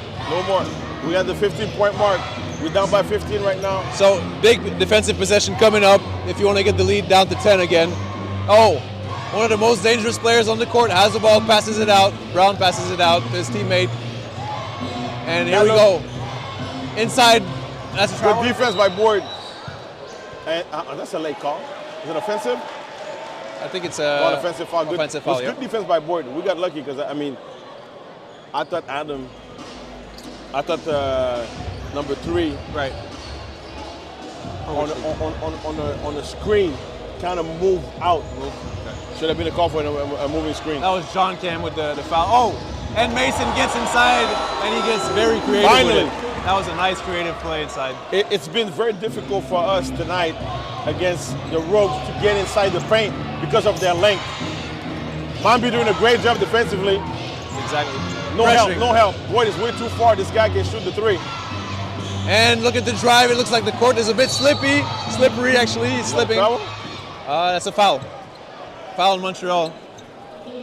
We got the 15-point mark. We're down by 15 right now. So, big defensive possession coming up if you want to get the lead down to 10 again. Oh, one of the most dangerous players on the court has the ball, passes it out. Brown passes it out to his teammate. And here we go. Inside, that's a Good travel. defense by Boyd. And that's a late call. Is it offensive? I think it's Not offensive foul. Good, offensive it was foul, yeah. good defense by Boyd. We got lucky because, I mean, I thought number 3 Right. on the screen kind of moved out. Should have been a call for a moving screen. That was John Cam with the foul. Oh, and Mason gets inside and he gets very creative Finally. with it. That was a nice creative play inside. It's been very difficult for us tonight against the Rogues to get inside the paint because of their length. Mambi doing a great job defensively. Exactly. No Pressuring. help. Boyd is way too far. This guy can shoot the 3. And look at the drive. It looks like the court is a bit slippery actually. He's slipping. Foul? That's a foul. Foul in Montreal.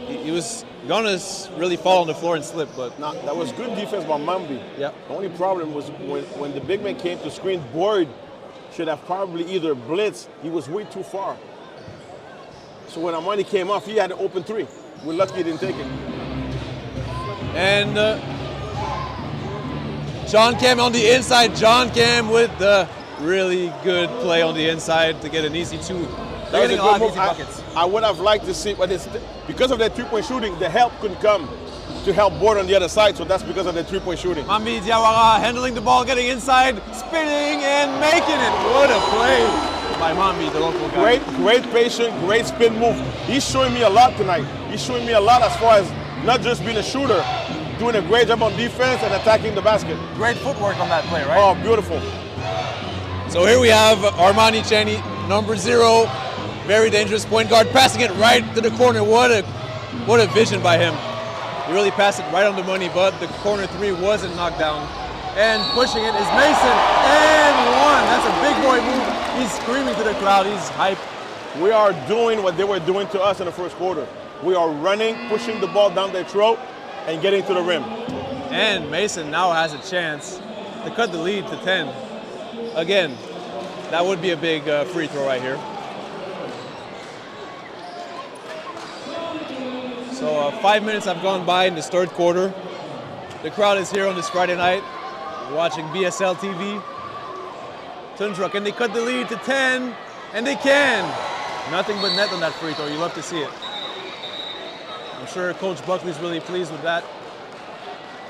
He was gonna really fall on the floor and slip, but Now, that was good defense by Mambi. yeah. The only problem was when the big man came to screen, Boyd should have probably either blitzed. He was way too far. So when Armani came off, he had an open 3. We're lucky he didn't take it. And John Cam on the inside. John Cam with the really good play on the inside to get an easy 2. They're getting a lot of easy buckets. I would have liked to see, but it's because of that 3-point shooting, the help couldn't come to help Boyd on the other side. So that's because of the 3-point shooting. Mambi Diawara handling the ball, getting inside, spinning and making it. What a play by Mambi, the local guy. Great patience, great spin move. He's showing me a lot tonight. He's showing me a lot as far as not just being a shooter, doing a great job on defense and attacking the basket. Great footwork on that play, right? Oh, beautiful. So here we have Armani Cheney, number 0, very dangerous point guard, passing it right to the corner. What a vision by him. He really passed it right on the money, but the corner 3 wasn't knocked down. And pushing it is Mason, and 1. That's a big boy move. He's screaming to the crowd. He's hyped. We are doing what they were doing to us in the first quarter. We are running, pushing the ball down their throat, and getting to the rim. And Mason now has a chance to cut the lead to 10. Again, that would be a big free throw right here. So 5 minutes have gone by in this third quarter. The crowd is here on this Friday night, watching BSL TV. Toundra, can they cut the lead to 10? And they can. Nothing but net on that free throw. You love to see it. I'm sure Coach Buckley's really pleased with that.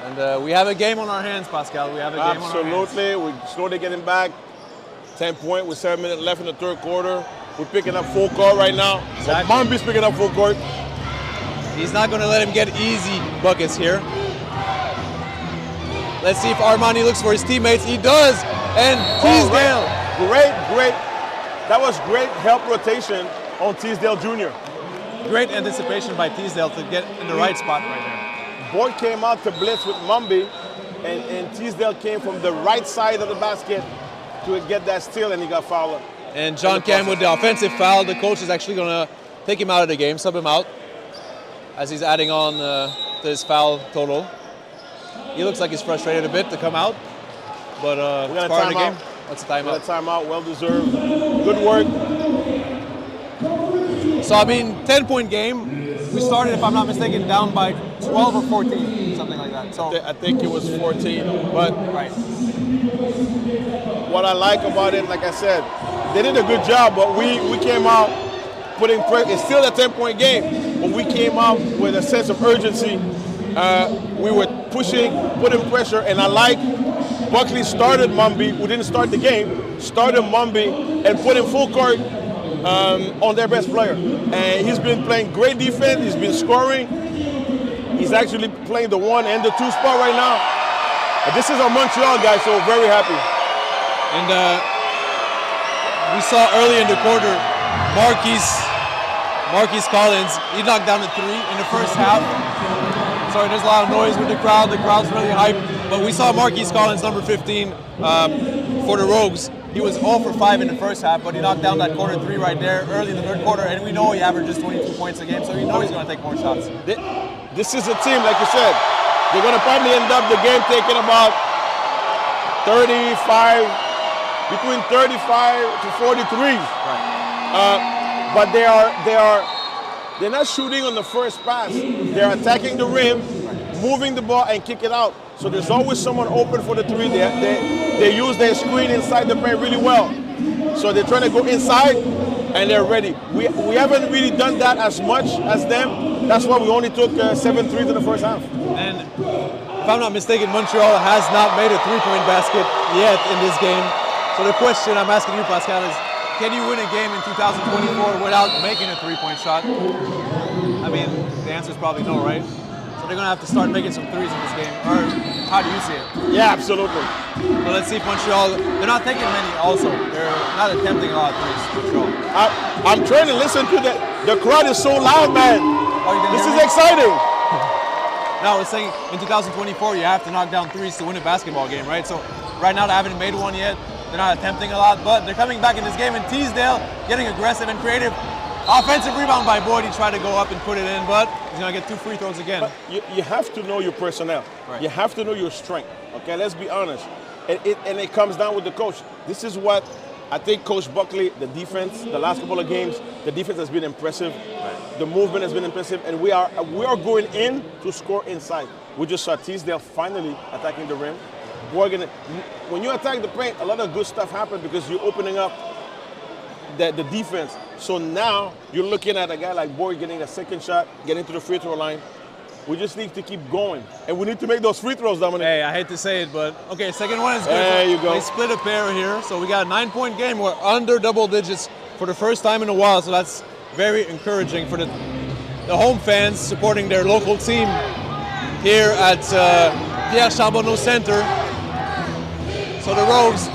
And we have a game on our hands, Pascal. We have a game on our hands. Absolutely. We're slowly getting back. 10 points with 7 minutes left in the third quarter. We're picking up full court right now. Exactly. Mambi's picking up full court. He's not going to let him get easy buckets here. Let's see if Armani looks for his teammates. He does. And Teasdale. Great. That was great help rotation on Teasdale Jr. Great anticipation by Teasdale to get in the right spot right there. Boyd came out to blitz with Mambi, and Teasdale came from the right side of the basket to get that steal, and he got fouled. And John Cam with the offensive foul. The coach is actually going to take him out of the game, sub him out, as he's adding on to his foul total. He looks like he's frustrated a bit to come out, but it's part of the game. That's a timeout. That's a timeout, well deserved. Good work. So, I mean, 10-point game. We started, if I'm not mistaken, down by 12 or 14, something like that. So I think it was 14. But right. What I like about it, like I said, they did a good job, but we came out putting pressure. It's still a 10-point game, but we came out with a sense of urgency. We were pushing, putting pressure, and I like Buckley started Mambi, who didn't start the game, started Mambi and put him full court on their best player. And he's been playing great defense, he's been scoring. He's actually playing the 1 and the 2 spot right now. And this is our Montreal guy, so very happy. And we saw early in the quarter, Marquise Collins, he knocked down the 3 in the first half. Sorry, there's a lot of noise with the crowd. The crowd's really hyped. But we saw Marquise Collins, number 15, for the Rogues. He was 0 for 5 in the first half, but he knocked down that corner 3 right there early in the third quarter. And we know he averages 22 points a game, so we know he's going to take more shots. This is a team, like you said, they're going to probably end up the game taking about 35, between 35 to 43. Right. But they're not shooting on the first pass. They're attacking the rim, moving the ball, and kick it out. So there's always someone open for the 3. They use their screen inside the paint really well. So they're trying to go inside, and they're ready. We haven't really done that as much as them. That's why we only took 7 threes in the first half. And if I'm not mistaken, Montreal has not made a 3-point basket yet in this game. So the question I'm asking you, Pascal, is can you win a game in 2024 without making a 3-point shot? I mean, the answer is probably no, right? So they're going to have to start making some threes in this game. Or how do you see it? Yeah, absolutely. Well, let's see if Montreal, they're not taking many also. They're not attempting a lot of threes, Montreal. I'm trying to listen to the crowd is so loud, man. This is exciting. No, I was saying in 2024, you have to knock down threes to win a basketball game, right? So right now they haven't made one yet. They're not attempting a lot, but they're coming back in this game. And Teasdale getting aggressive and creative. Offensive rebound by Boyd. He tried to go up and put it in, but he's going to get 2 free throws again. But you have to know your personnel. Right. You have to know your strength. Okay, let's be honest. And it comes down with the coach. This is what I think Coach Buckley, the defense, the last couple of games, the defense has been impressive. Right. The movement has been impressive, and we are going in to score inside. We just saw Teasdale finally attacking the rim. When you attack the paint, a lot of good stuff happens because you're opening up the defense. So now you're looking at a guy like Boyd getting a second shot, getting to the free throw line. We just need to keep going. And we need to make those free throws, Dominic. Hey, I hate to say it, but okay, second one is good. There you go. They split a pair here. So we got a 9-point game. We're under double digits for the first time in a while. So that's very encouraging for the home fans supporting their local team here at Pierre Charbonneau Center. So the Rogues,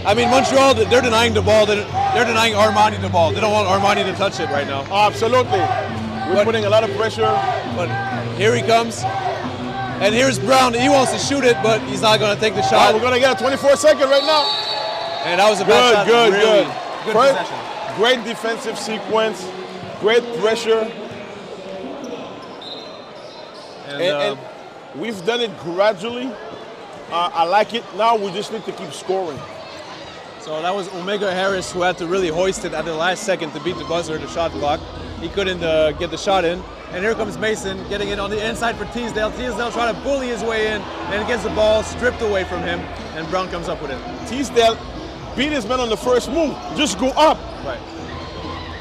I mean, Montreal, they're denying the ball. They're denying Armani the ball. They don't want Armani to touch it right now. Absolutely. We're putting a lot of pressure. But here he comes. And here's Brown. He wants to shoot it, but he's not going to take the shot. We're going to get a 24-second right now. And that was a bad shot. Good possession. Great defensive sequence. Great pressure. And we've done it gradually. I like it. Now we just need to keep scoring. So that was Omega Harris who had to really hoist it at the last second to beat the buzzer, the shot clock. He couldn't get the shot in. And here comes Mason getting it on the inside for Teasdale. Teasdale trying to bully his way in and gets the ball stripped away from him. And Brown comes up with it. Teasdale beat his man on the first move. Just go up. Right.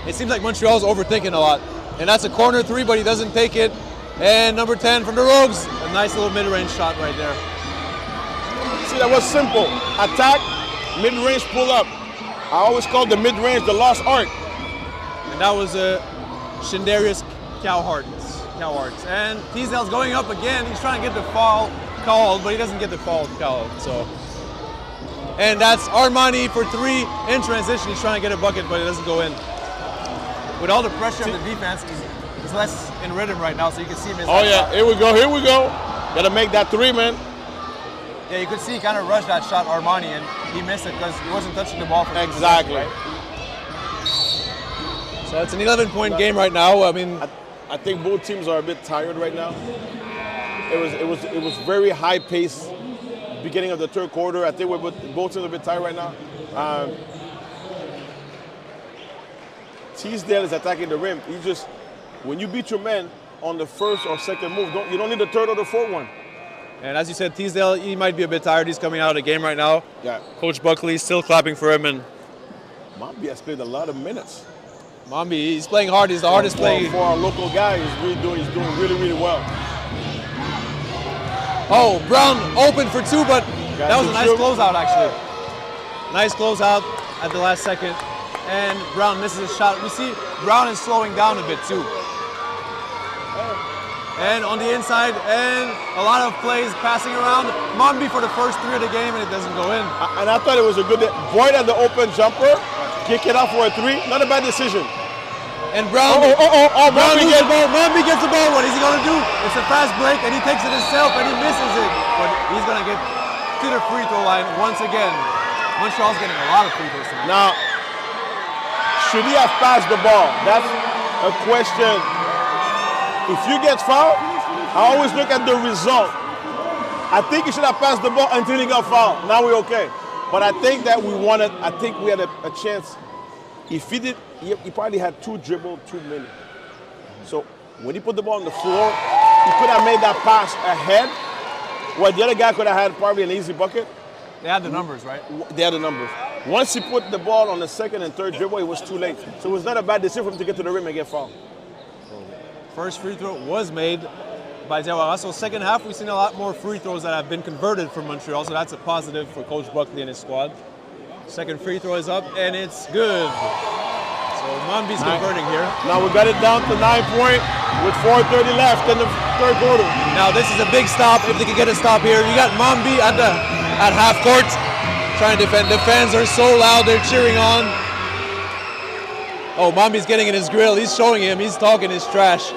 It seems like Montreal's overthinking a lot. And that's a corner three, but he doesn't take it. And number 10 from the Rogues, a nice little mid-range shot right there. See, that was simple. Attack, mid-range pull up. I always call the mid-range the lost art. And that was Shindarius Cowharts. And Teasdale's going up again. He's trying to get the foul called, but he doesn't get the foul called. So, and that's Armani for three in transition. He's trying to get a bucket, but it doesn't go in. With all the pressure of the defense, he's less in rhythm right now, so you can see him. Oh yeah, here we go. Gotta make that three, man. Yeah, you could see he kind of rushed that shot, Armani, and he missed it because he wasn't touching the ball for exactly. Right? So it's an 11-point game right now. I mean, I think both teams are a bit tired right now. It was very high pace beginning of the third quarter. I think both teams are a bit tired right now. Teasdale is attacking the rim. When you beat your men on the first or second move, you don't need the third or the fourth one. And as you said, Teasdale, he might be a bit tired. He's coming out of the game right now. Yeah. Coach Buckley still clapping for him, and Mambi has played a lot of minutes. Mambi, he's playing hard. He's the hardest player. For our local guy, he's doing really well. Oh, Brown open for two, but that was a nice closeout, actually. Nice closeout at the last second. And Brown misses a shot. We see Brown is slowing down a bit, too. And on the inside, and a lot of plays passing around. Mambi for the first three of the game, and it doesn't go in. And I thought it was a good Void at the open jumper, kick it off for a three. Not a bad decision. And Brown, Brown loses the ball. Mambi gets the ball. What is he going to do? It's a fast break, and he takes it himself, and he misses it. But he's going to get to the free throw line once again. Montreal's getting a lot of free throws tonight. Now, should he have passed the ball? That's a question. If you get fouled, I always look at the result. I think he should have passed the ball until he got fouled. Now we're okay. But I think that I think we had a chance. If he did, he probably had two dribble, too many. So when he put the ball on the floor, he could have made that pass ahead. Well, the other guy could have had probably an easy bucket. They had the numbers, right? They had the numbers. Once he put the ball on the second and third dribble, it was too late. So it was not a bad decision for him to get to the rim and get fouled. First free throw was made by Diawara. So second half, we've seen a lot more free throws that have been converted from Montreal. So that's a positive for Coach Buckley and his squad. Second free throw is up, and it's good. So Mambi's converting here. Now we got it down to 9 point with 4:30 left in the third quarter. Now this is a big stop. If they can get a stop here, you got Mambi at half court trying to defend. The fans are so loud; they're cheering on. Oh, Mambi's getting in his grill. He's showing him. He's talking his trash.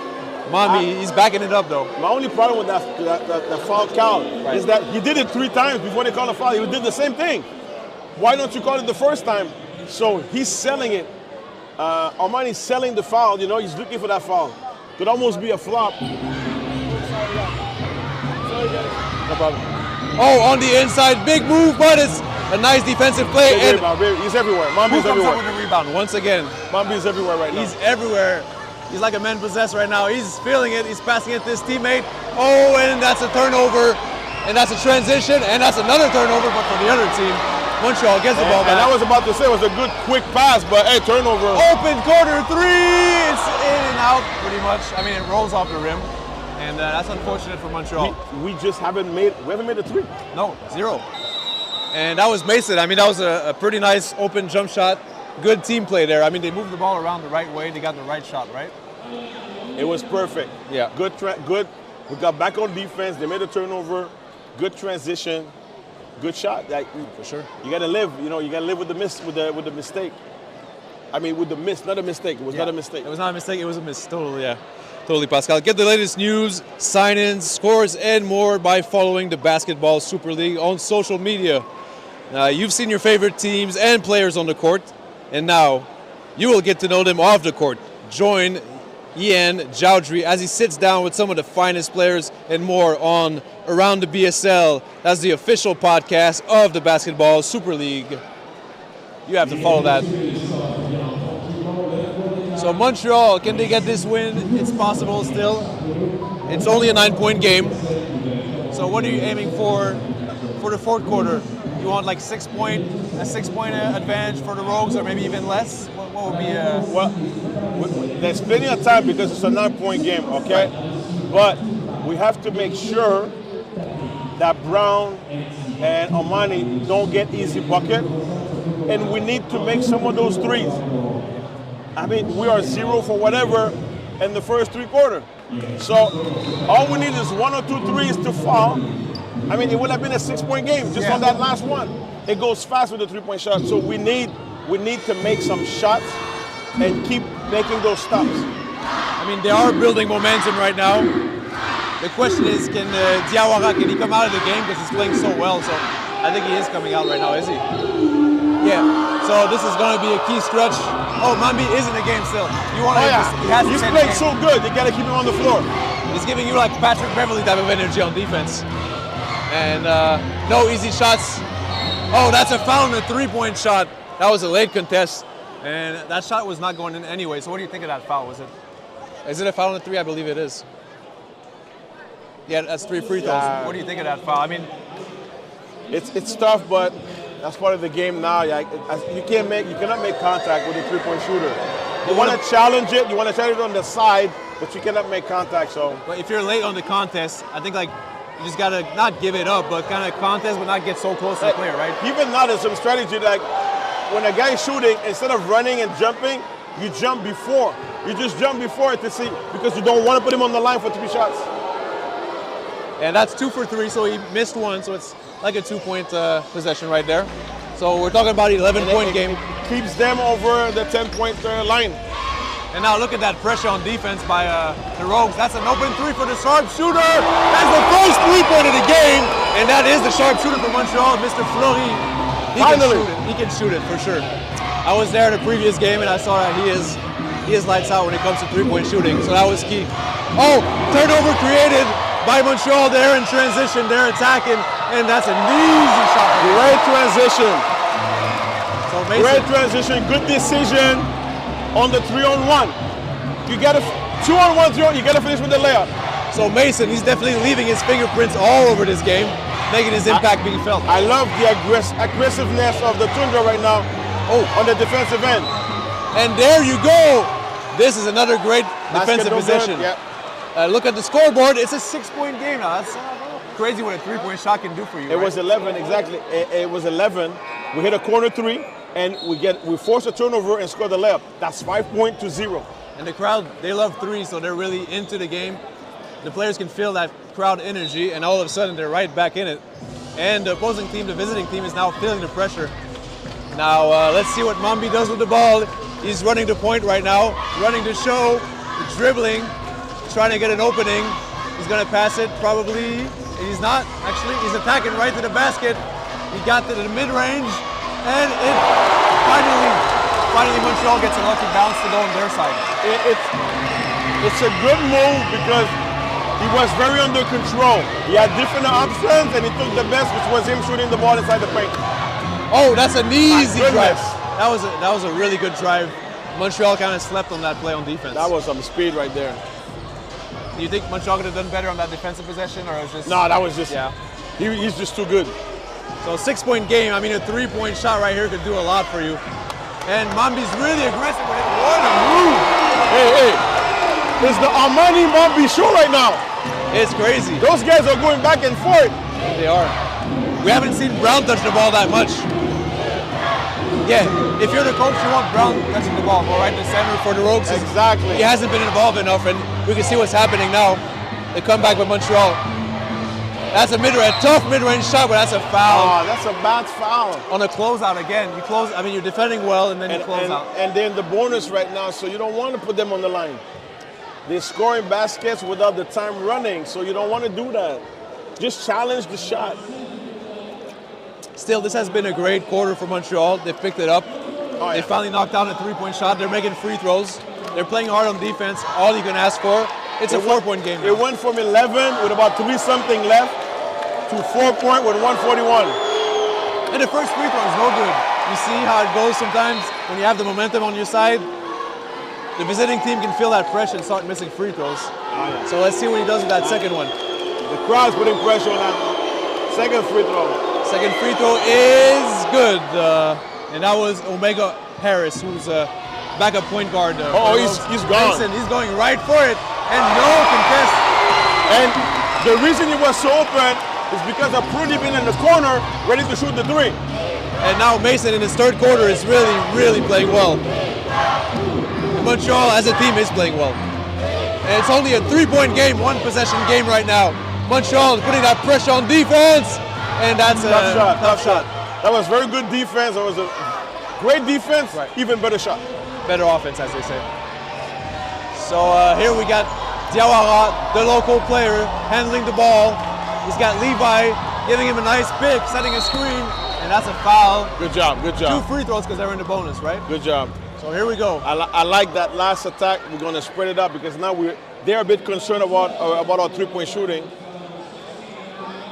Mambi, he's backing it up though. My only problem with that foul count is that he did it 3 times before they called a foul. He did the same thing. Why don't you call it the first time? So he's selling it. Armani's selling the foul. You know, he's looking for that foul. Could almost be a flop. No problem. Oh, on the inside, big move, but it's a nice defensive play. And he's everywhere. Mambi's everywhere. With the rebound once again. Mambi's everywhere right now. He's everywhere. He's like a man possessed right now. He's feeling it. He's passing it to his teammate. Oh, and that's a turnover. And that's a transition. And that's another turnover, but for the other team. Montreal gets the ball back. And I was about to say it was a good quick pass, but hey, turnover. Open corner three. It's in and out pretty much. I mean, it rolls off the rim. And that's unfortunate for Montreal. We haven't made a three. No, 0. And that was Mason. I mean, that was a pretty nice open jump shot. Good team play there. I mean, they moved the ball around the right way. They got the right shot, right? It was perfect. Yeah. Good. We got back on defense. They made a turnover. Good transition. Good shot. For sure. You gotta live. You know, you gotta live with the miss, with the mistake. I mean, with the miss, not a mistake. It was not a mistake. It was not a mistake. It was a miss. Totally, yeah. Totally, Pascal. Get the latest news, sign-ins, scores, and more by following the Basketball Super League on social media. You've seen your favorite teams and players on the court, and now you will get to know them off the court. Join Ian Joudry as he sits down with some of the finest players and more on Around the BSL. That's the official podcast of the Basketball Super League. You have to follow that. So Montreal, can they get this win? It's possible still. It's only a 9-point game. So what are you aiming for the fourth quarter? You want like a 6-point advantage for the Rogues, or maybe even less? what would be? Well, there's plenty of time because it's a 9-point game, okay? But we have to make sure that Brown and Omani don't get easy bucket, and we need to make some of those threes. I mean, we are 0 for whatever in the first 3 quarters. So all we need is 1 or 2 threes to fall. I mean, it would have been a 6-point game just on that last one. It goes fast with the 3-point shot. So we need to make some shots and keep making those stops. I mean, they are building momentum right now. The question is, can Diawara, can he come out of the game because he's playing so well? So I think he is coming out right now, is he? Yeah. So this is going to be a key stretch. Oh, Mambi is in the game still. You want to? He's playing so good. You got to keep him on the floor. He's giving you like Patrick Beverley type of energy on defense. And no easy shots. Oh, that's a foul on a 3-point shot. That was a late contest, and that shot was not going in anyway. So what do you think of that foul? Is it a foul on the 3? I believe it is. Yeah, that's 3 free throws. What do you think of that foul? I mean, it's tough, but that's part of the game now. You cannot make contact with a 3-point shooter. You want to challenge it. You want to challenge it on the side, but you cannot make contact. So, but if you're late on the contest, I think like you just gotta not give it up, but kind of contest, but not get so close to the player, right? Even now, there's some strategy like when a guy is shooting, instead of running and jumping, you jump before. You just jump before it to see because you don't want to put him on the line for 3 shots. And that's 2 for 3, so he missed 1, so it's like a 2-point possession right there. So we're talking about an 11-point game. It keeps them over the 10-point line. And now look at that pressure on defense by the Rogues. That's an open 3 for the sharpshooter. That's the first 3-point of the game, and that is the sharpshooter from Montreal, Mr. Fleury. He can shoot it for sure. I was there in the previous game, and I saw that he is lights out when it comes to 3-point shooting. So that was key. Oh, turnover created by Montreal. They're in transition. They're attacking, and that's an easy shot. Great transition. So Mason, great transition. Good decision on the 3-on-1. You got to 2-on-1, 3-on. You got to finish with the layup. So Mason, he's definitely leaving his fingerprints all over this game, making his impact being felt. I love the aggressiveness of the Toundra right now. Oh, on the defensive end. And there you go. This is another great defensive possession. Yeah. Look at the scoreboard. It's a 6-point game now. That's crazy what a 3-point shot can do for you. It was 11, exactly. It was 11. We hit a corner 3, and we force a turnover and score the layup. That's 5-point to 0. And the crowd, they love 3, so they're really into the game. The players can feel that crowd energy, and all of a sudden they're right back in it. And the opposing team, the visiting team, is now feeling the pressure. Now let's see what Mambi does with the ball. He's running the point right now, running the show, dribbling, trying to get an opening. He's gonna pass it probably. He's not, actually. He's attacking right to the basket. He got to the mid-range, and it finally Montreal gets a lucky bounce to go on their side. It's a good move because he was very under control. He had different options, and he took the best, which was him shooting the ball inside the paint. Oh, that's an easy drive. That was a really good drive. Montreal kind of slept on that play on defense. That was some speed right there. Do you think Montreal could have done better on that defensive possession, or was just? No, that was just. Yeah. He's just too good. So 6-point game. I mean, a 3-point shot right here could do a lot for you. And Mambi's really aggressive with it. What a move! Hey, it's the Armani Mambi show right now. It's crazy. Those guys are going back and forth. They are. We haven't seen Brown touch the ball that much. Yeah, if you're the coach, you want Brown touching the ball, right? The center for the Rogues. Exactly. He hasn't been involved enough, and we can see what's happening now. The comeback with Montreal. That's a tough mid-range shot, but that's a foul. Oh, that's a bad foul. On a closeout again. You close. I mean, you're defending well, and then you close out. And they're in the bonus right now, so you don't want to put them on the line. They're scoring baskets without the time running, so you don't want to do that. Just challenge the shot. Still, this has been a great quarter for Montreal. They picked it up. Oh, yeah. They finally knocked down a 3-point shot. They're making free throws. They're playing hard on defense. All you can ask for. It's a 4-point game. It went from 11 with about 3-something left to 4-point with 141. And the first free throw is no good. You see how it goes sometimes when you have the momentum on your side. The visiting team can feel that pressure and start missing free throws. Oh, yeah. So let's see what he does with that second one. The crowd's putting pressure on that second free throw. Second free throw is good. And that was Omega Harris, who's backup point guard. He's gone. Mason, he's going right for it, and no contest. And the reason he was so open is because of Prudy being in the corner, ready to shoot the three. And now Mason in his third quarter is really, really playing well. And Montreal as a team is playing well. And it's only a 3-point game, 1-possession game right now. Montreal is putting that pressure on defense, and that's a tough shot. That was very good defense. That was a great defense, even better shot. Better offense, as they say. So here we got Diawara, the local player, handling the ball. He's got Levi giving him a nice pick, setting a screen, and that's a foul. Good job, good job. 2 free throws because they're in the bonus, right? Good job. So here we go. I like that last attack. We're going to spread it up because now they're a bit concerned about our 3-point shooting.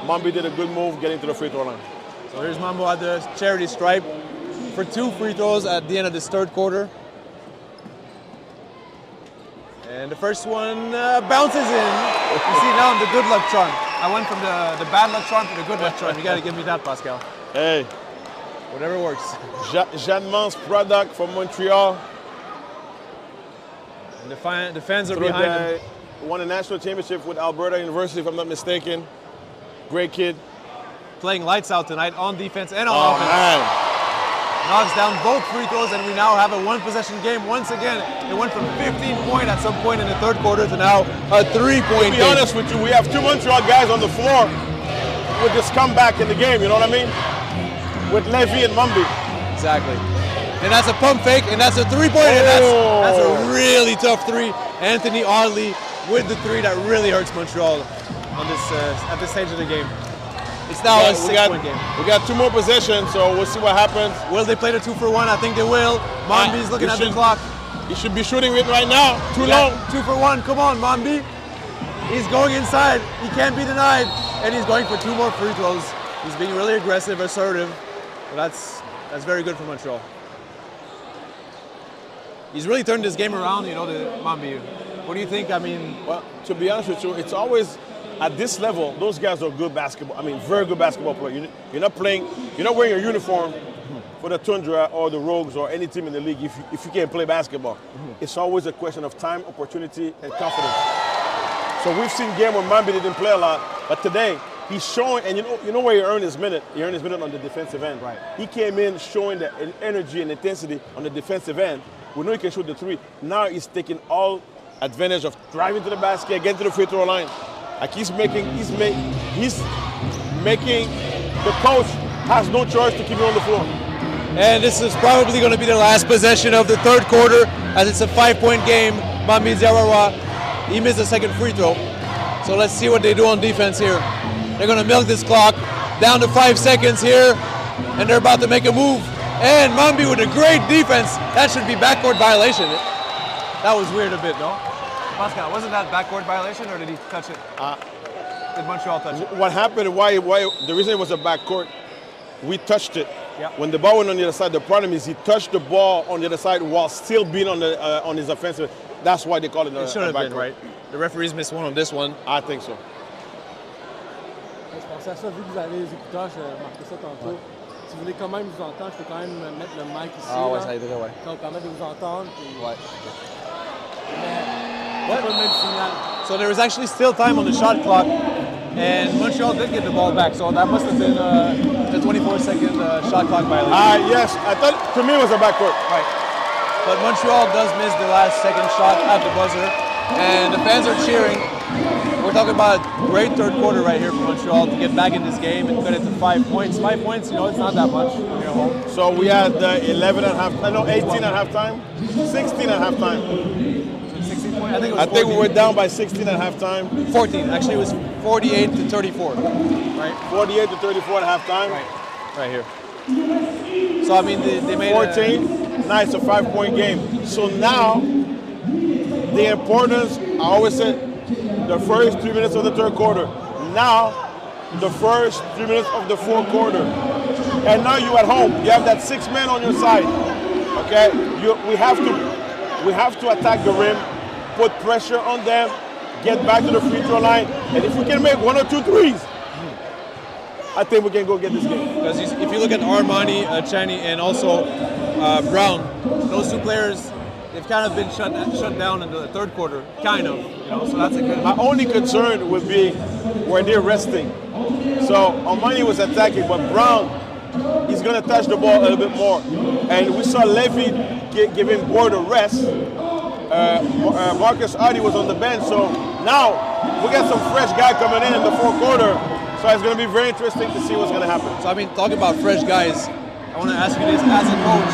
Mambi did a good move getting to the free throw line. So here's Mambo at the charity stripe for 2 free throws at the end of this third quarter. And the first one bounces in. You see now I'm the good luck charm. I went from the bad luck charm to the good luck charm. You got to give me that, Pascal. Hey. Whatever works. Jeanne's product from Montreal. And the fans are behind him. Won a national championship with Alberta University, if I'm not mistaken. Great kid. Playing lights out tonight on defense and on offense. Man. Knocks down both free throws, and we now have a 1-possession game once again. It went from 15-point at some point in the third quarter to now a 3-point game. To be honest with you, we have 2 Montreal guys on the floor with this comeback in the game, you know what I mean? With Levy and Mumby. Exactly. And that's a pump fake, and that's a 3-point, and that's a really tough 3. Anthony Audley with the 3 that really hurts Montreal on this at this stage of the game. It's now a 6-point game. We got 2 more possessions, so we'll see what happens. Will they play the 2-for-1? I think they will. Mambi's looking at the clock. He should be shooting it right now. Too long. 2-for-1. Come on, Mambi. He's going inside. He can't be denied. And he's going for 2 more free throws. He's being really aggressive, assertive. But that's very good for Montreal. He's really turned this game around, you know, Mambi. What do you think? I mean, well, to be honest with you, it's always at this level, those guys are good basketball. I mean, very good basketball players. You're not playing, you're not wearing your uniform for the Toundra or the Rogues or any team in the league if you can't play basketball. It's always a question of time, opportunity, and confidence. So we've seen games where Mambi didn't play a lot, but today he's showing, and you know where he earned his minute? He earned his minute on the defensive end. Right. He came in showing the energy and intensity on the defensive end. We know he can shoot the 3. Now he's taking all advantage of driving to the basket, getting to the free throw line. Like he's making the coach has no choice to keep him on the floor. And this is probably going to be the last possession of the third quarter, as it's a 5-point game. Mambi Diawara, he missed the second free throw. So let's see what they do on defense here. They're going to milk this clock down to 5 seconds here, and they're about to make a move. And Mambi with a great defense. That should be backcourt violation. That was weird a bit, no? Pascal, wasn't that backcourt violation, or did he touch it? Did Montreal touch it? What happened, why the reason it was a backcourt, we touched it. Yeah. When the ball went on the other side, the problem is he touched the ball on the other side while still being on his offensive. That's why they call it a backcourt. It should have been, right? The referees missed one on this one. I think so. Je pensais à ça, vu que vous avez les écouteurs, je marquais ça tantôt. Si vous voulez quand même vous entendre, je peux quand même mettre le mic ici. Ah ouais, là. ça aiderait, ouais. Ça va vous permettre de vous entendre. Puis... Ouais. Mais c'est pas le même signal. So there was actually still time on the shot clock, and Montreal did get the ball back. So that must have been the 24-second shot clock violation. Yes, I thought to me it was a backcourt. Right. But Montreal does miss the last second shot at the buzzer, and the fans are cheering. We're talking about a great third quarter right here for Montreal to get back in this game and cut it to 5 points. 5 points, you know, it's not that much when you're home. So we had 11 at halftime, no, 18 at halftime, 16 at halftime. 16 points? I think it was 14. I think we were down by 16 at halftime. 14, actually it was 48 to 34, right? 48 to 34 at halftime. Right here. So I mean, they made 14, now it's a 5-point game. So now, the importance, I always said, the first 3 minutes of the third quarter. Now, the first 3 minutes of the fourth quarter. And now you at home. You have that 6 man on your side. Okay? We have to attack the rim, put pressure on them, get back to the free throw line. And if we can make 1 or 2 threes, I think we can go get this game. Because if you look at Armani, Chani, and also Brown, those 2 players, they've kind of been shut down in the third quarter, kind of. So that's a good. My only concern would be where they're resting. So Armani was attacking, but Brown, he's going to touch the ball a little bit more. And we saw Levy giving Boyd a rest. Marcus Hardy was on the bench, so now we got some fresh guy coming in the fourth quarter. So it's going to be very interesting to see what's going to happen. So I mean, talking about fresh guys, I want to ask you this as a coach.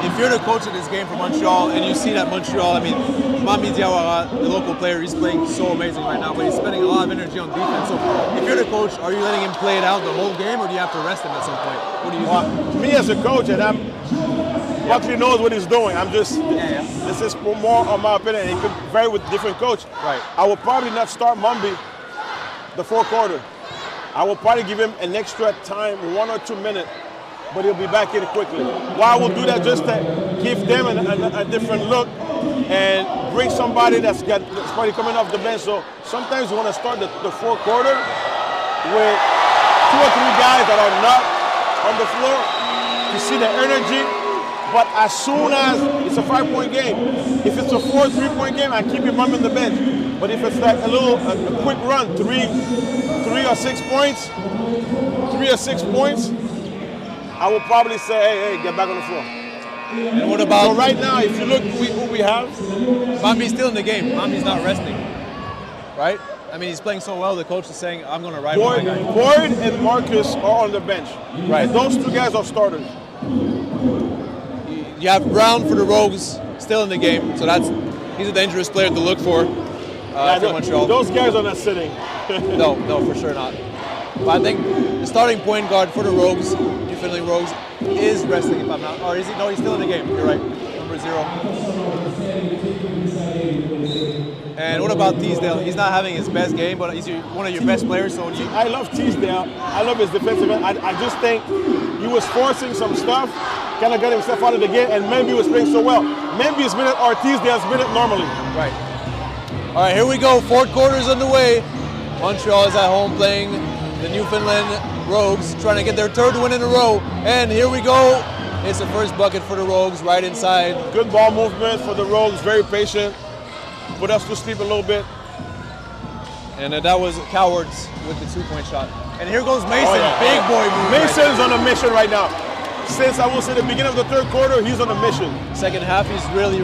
If you're the coach of this game for Montreal and you see that Montreal, I mean, Mami Diawara, the local player, he's playing so amazing right now, but he's spending a lot of energy on defense. So if you're the coach, are you letting him play it out the whole game, or do you have to rest him at some point? What do you think? Me as a coach, and Buckley knows what he's doing. I'm just, this is more on my opinion. It could vary with different coach. Right. I will probably not start Mumby the fourth quarter. I will probably give him an extra time, 1 or 2 minutes, but he'll be back in quickly. Why I will do that just to give them a different look and bring somebody that's probably coming off the bench. So sometimes you want to start the fourth quarter with 2 or 3 guys that are not on the floor to see the energy. But as soon as it's a 5-point game, if it's a 4 3-point game, I keep him on the bench. But if it's like a quick run, 3 or 6 points, I will probably say, hey, get back on the floor. And what about... So right now, if you look who we have... Mambi's still in the game. Mambi's not resting, right? I mean, he's playing so well, the coach is saying, I'm going to ride with my guy. Boyd and Marcus are on the bench. Right. And those 2 guys are starters. You have Brown for the Rogues still in the game, so he's a dangerous player to look for Montreal. Those guys are not sitting. No, for sure not. But I think the starting point guard for the Rogues, Newfoundland Rogues, is resting if I'm not. Or is he? No, he's still in the game. You're right. Number 0. And what about Teasdale? He's not having his best game, but he's one of your best players. So I love Teasdale. I love his defensive end. I just think he was forcing some stuff, kind of got himself out of the game, and Memby was playing so well. Memby's minute or Teasdale's minute normally. Right. All right, here we go. Fourth quarter's underway. Montreal is at home playing the Newfoundland Rogues, trying to get their 3rd win in a row. And here we go. It's the first bucket for the Rogues, right inside. Good ball movement for the Rogues, very patient. Put us to sleep a little bit. And that was Cowards with the 2-point shot. And here goes Mason, big boy move. Mason's on a mission right now. Since I will say the beginning of the 3rd quarter, he's on a mission. Second half, he's really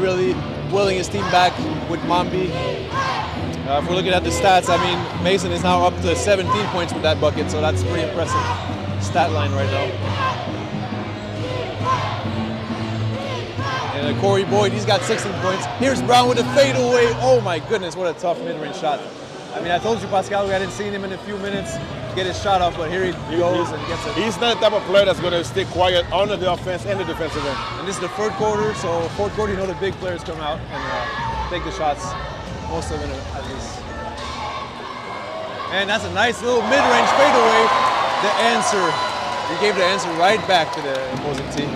willing his team back with Mambi. If we're looking at the stats, I mean, Mason is now up to 17 points with that bucket, so that's pretty impressive stat line right now. And Corey Boyd, he's got 16 points. Here's Brown with a fadeaway. Oh my goodness, what a tough mid-range shot. I mean, I told you, Pascal, we hadn't seen him in a few minutes get his shot off, but here he goes and gets it. He's not the type of player that's going to stay quiet on the offense and the defensive end. And this is the 3rd quarter, so 4th quarter, you know the big players come out and take the shots. Most of them at least. And that's a nice little mid-range fadeaway. The answer. He gave the answer right back to the opposing team.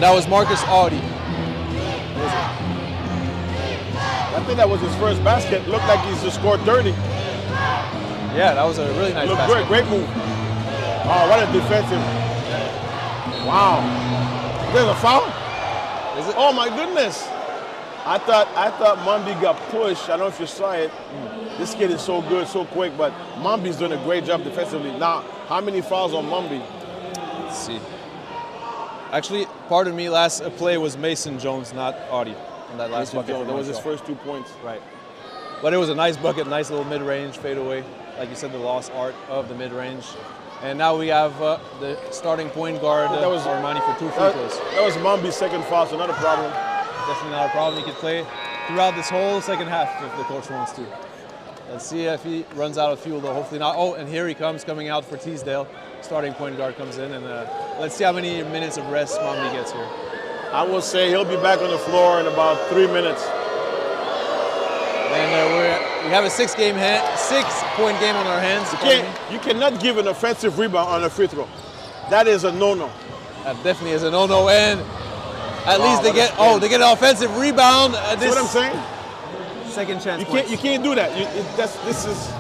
That was Marcus Audi. I think that was his first basket. Looked like he's just scored 30. Yeah, that was a really nice basket. Looked great move. Oh, what a defensive. Wow. There's a foul? Is it? Oh my goodness. I thought Mambi got pushed. I don't know if you saw it. This kid is so good, so quick, but Mambi's doing a great job defensively. Now, how many fouls on Mambi? Let's see. Actually, pardon me, last play was Mason Jones, not Audi. On that last bucket. That was his first 2 points. Right. But it was a nice bucket, nice little mid-range fadeaway. Like you said, the lost art of the mid-range. And now we have the starting point guard, Armani, for 2 free throws. That was Mambi's second foul, so not a problem. Definitely not a problem. He could play throughout this whole second half if the coach wants to. Let's see if he runs out of fuel, though. Hopefully not. Oh, and here he comes, coming out for Teasdale. Starting point guard comes in, and let's see how many minutes of rest Mambi gets here. I will say he'll be back on the floor in about 3 minutes. And we have a 6-point game on our hands. You cannot give an offensive rebound on a free throw. That is a no-no. That definitely is a no-no. And at least they get an offensive rebound. See what I'm saying? Second chance. You can't do that. This is.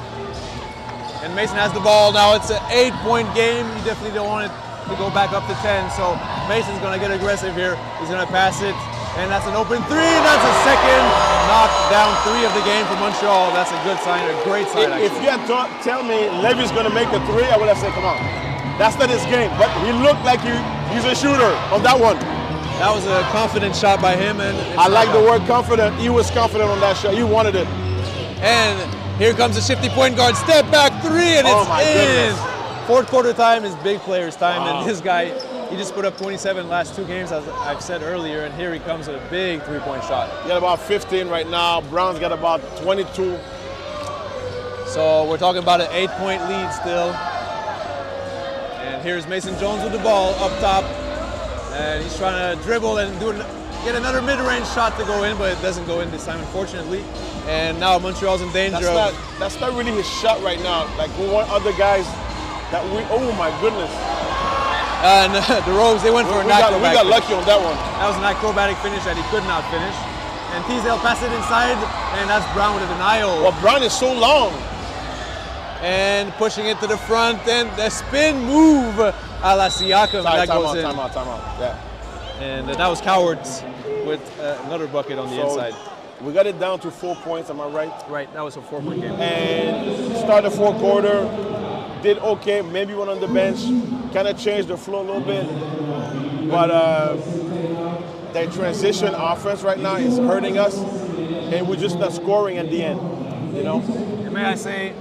And Mason has the ball now. It's an 8-point game. You definitely don't want it to go back up to 10. So Mason's going to get aggressive here. He's going to pass it, and that's an open three. That's a second knockdown three of the game for Montreal. That's a good sign, a great sign. If you had tell me Levy's going to make the three, I would have said, come on. That's not his game. But he looked like he's a shooter on that one. That was a confident shot by him. And I like the word confident. He was confident on that shot. He wanted it. And here comes the shifty point guard. Step back three, and it's in. Goodness. Fourth quarter time is big players' time, and this guy, he just put up 27 last 2 games, as I've said earlier, and here he comes with a big three-point shot. He got about 15 right now. Brown's got about 22. So we're talking about an 8-point lead still. And here's Mason Jones with the ball up top, and he's trying to dribble and get another mid-range shot to go in, but it doesn't go in this time, unfortunately. And now Montreal's in danger. That's not really his shot right now. Like we want other guys that oh my goodness. And the Rogues, they went for an acrobatic. We got lucky on that one. That was an acrobatic finish that he could not finish. And Teasdale passed it inside, and that's Brown with a denial. Well, Brown is so long. And pushing it to the front, and the spin move a la Siakam. That goes in. Time out. Yeah. And that was Cowards with another bucket on the inside. We got it down to 4 points, am I right? Right, that was a 4-point game. And started the fourth quarter, did okay, maybe went on the bench, kind of changed the flow a little bit. But that transition offense right now is hurting us, and we're just not scoring at the end, you know? And may I say,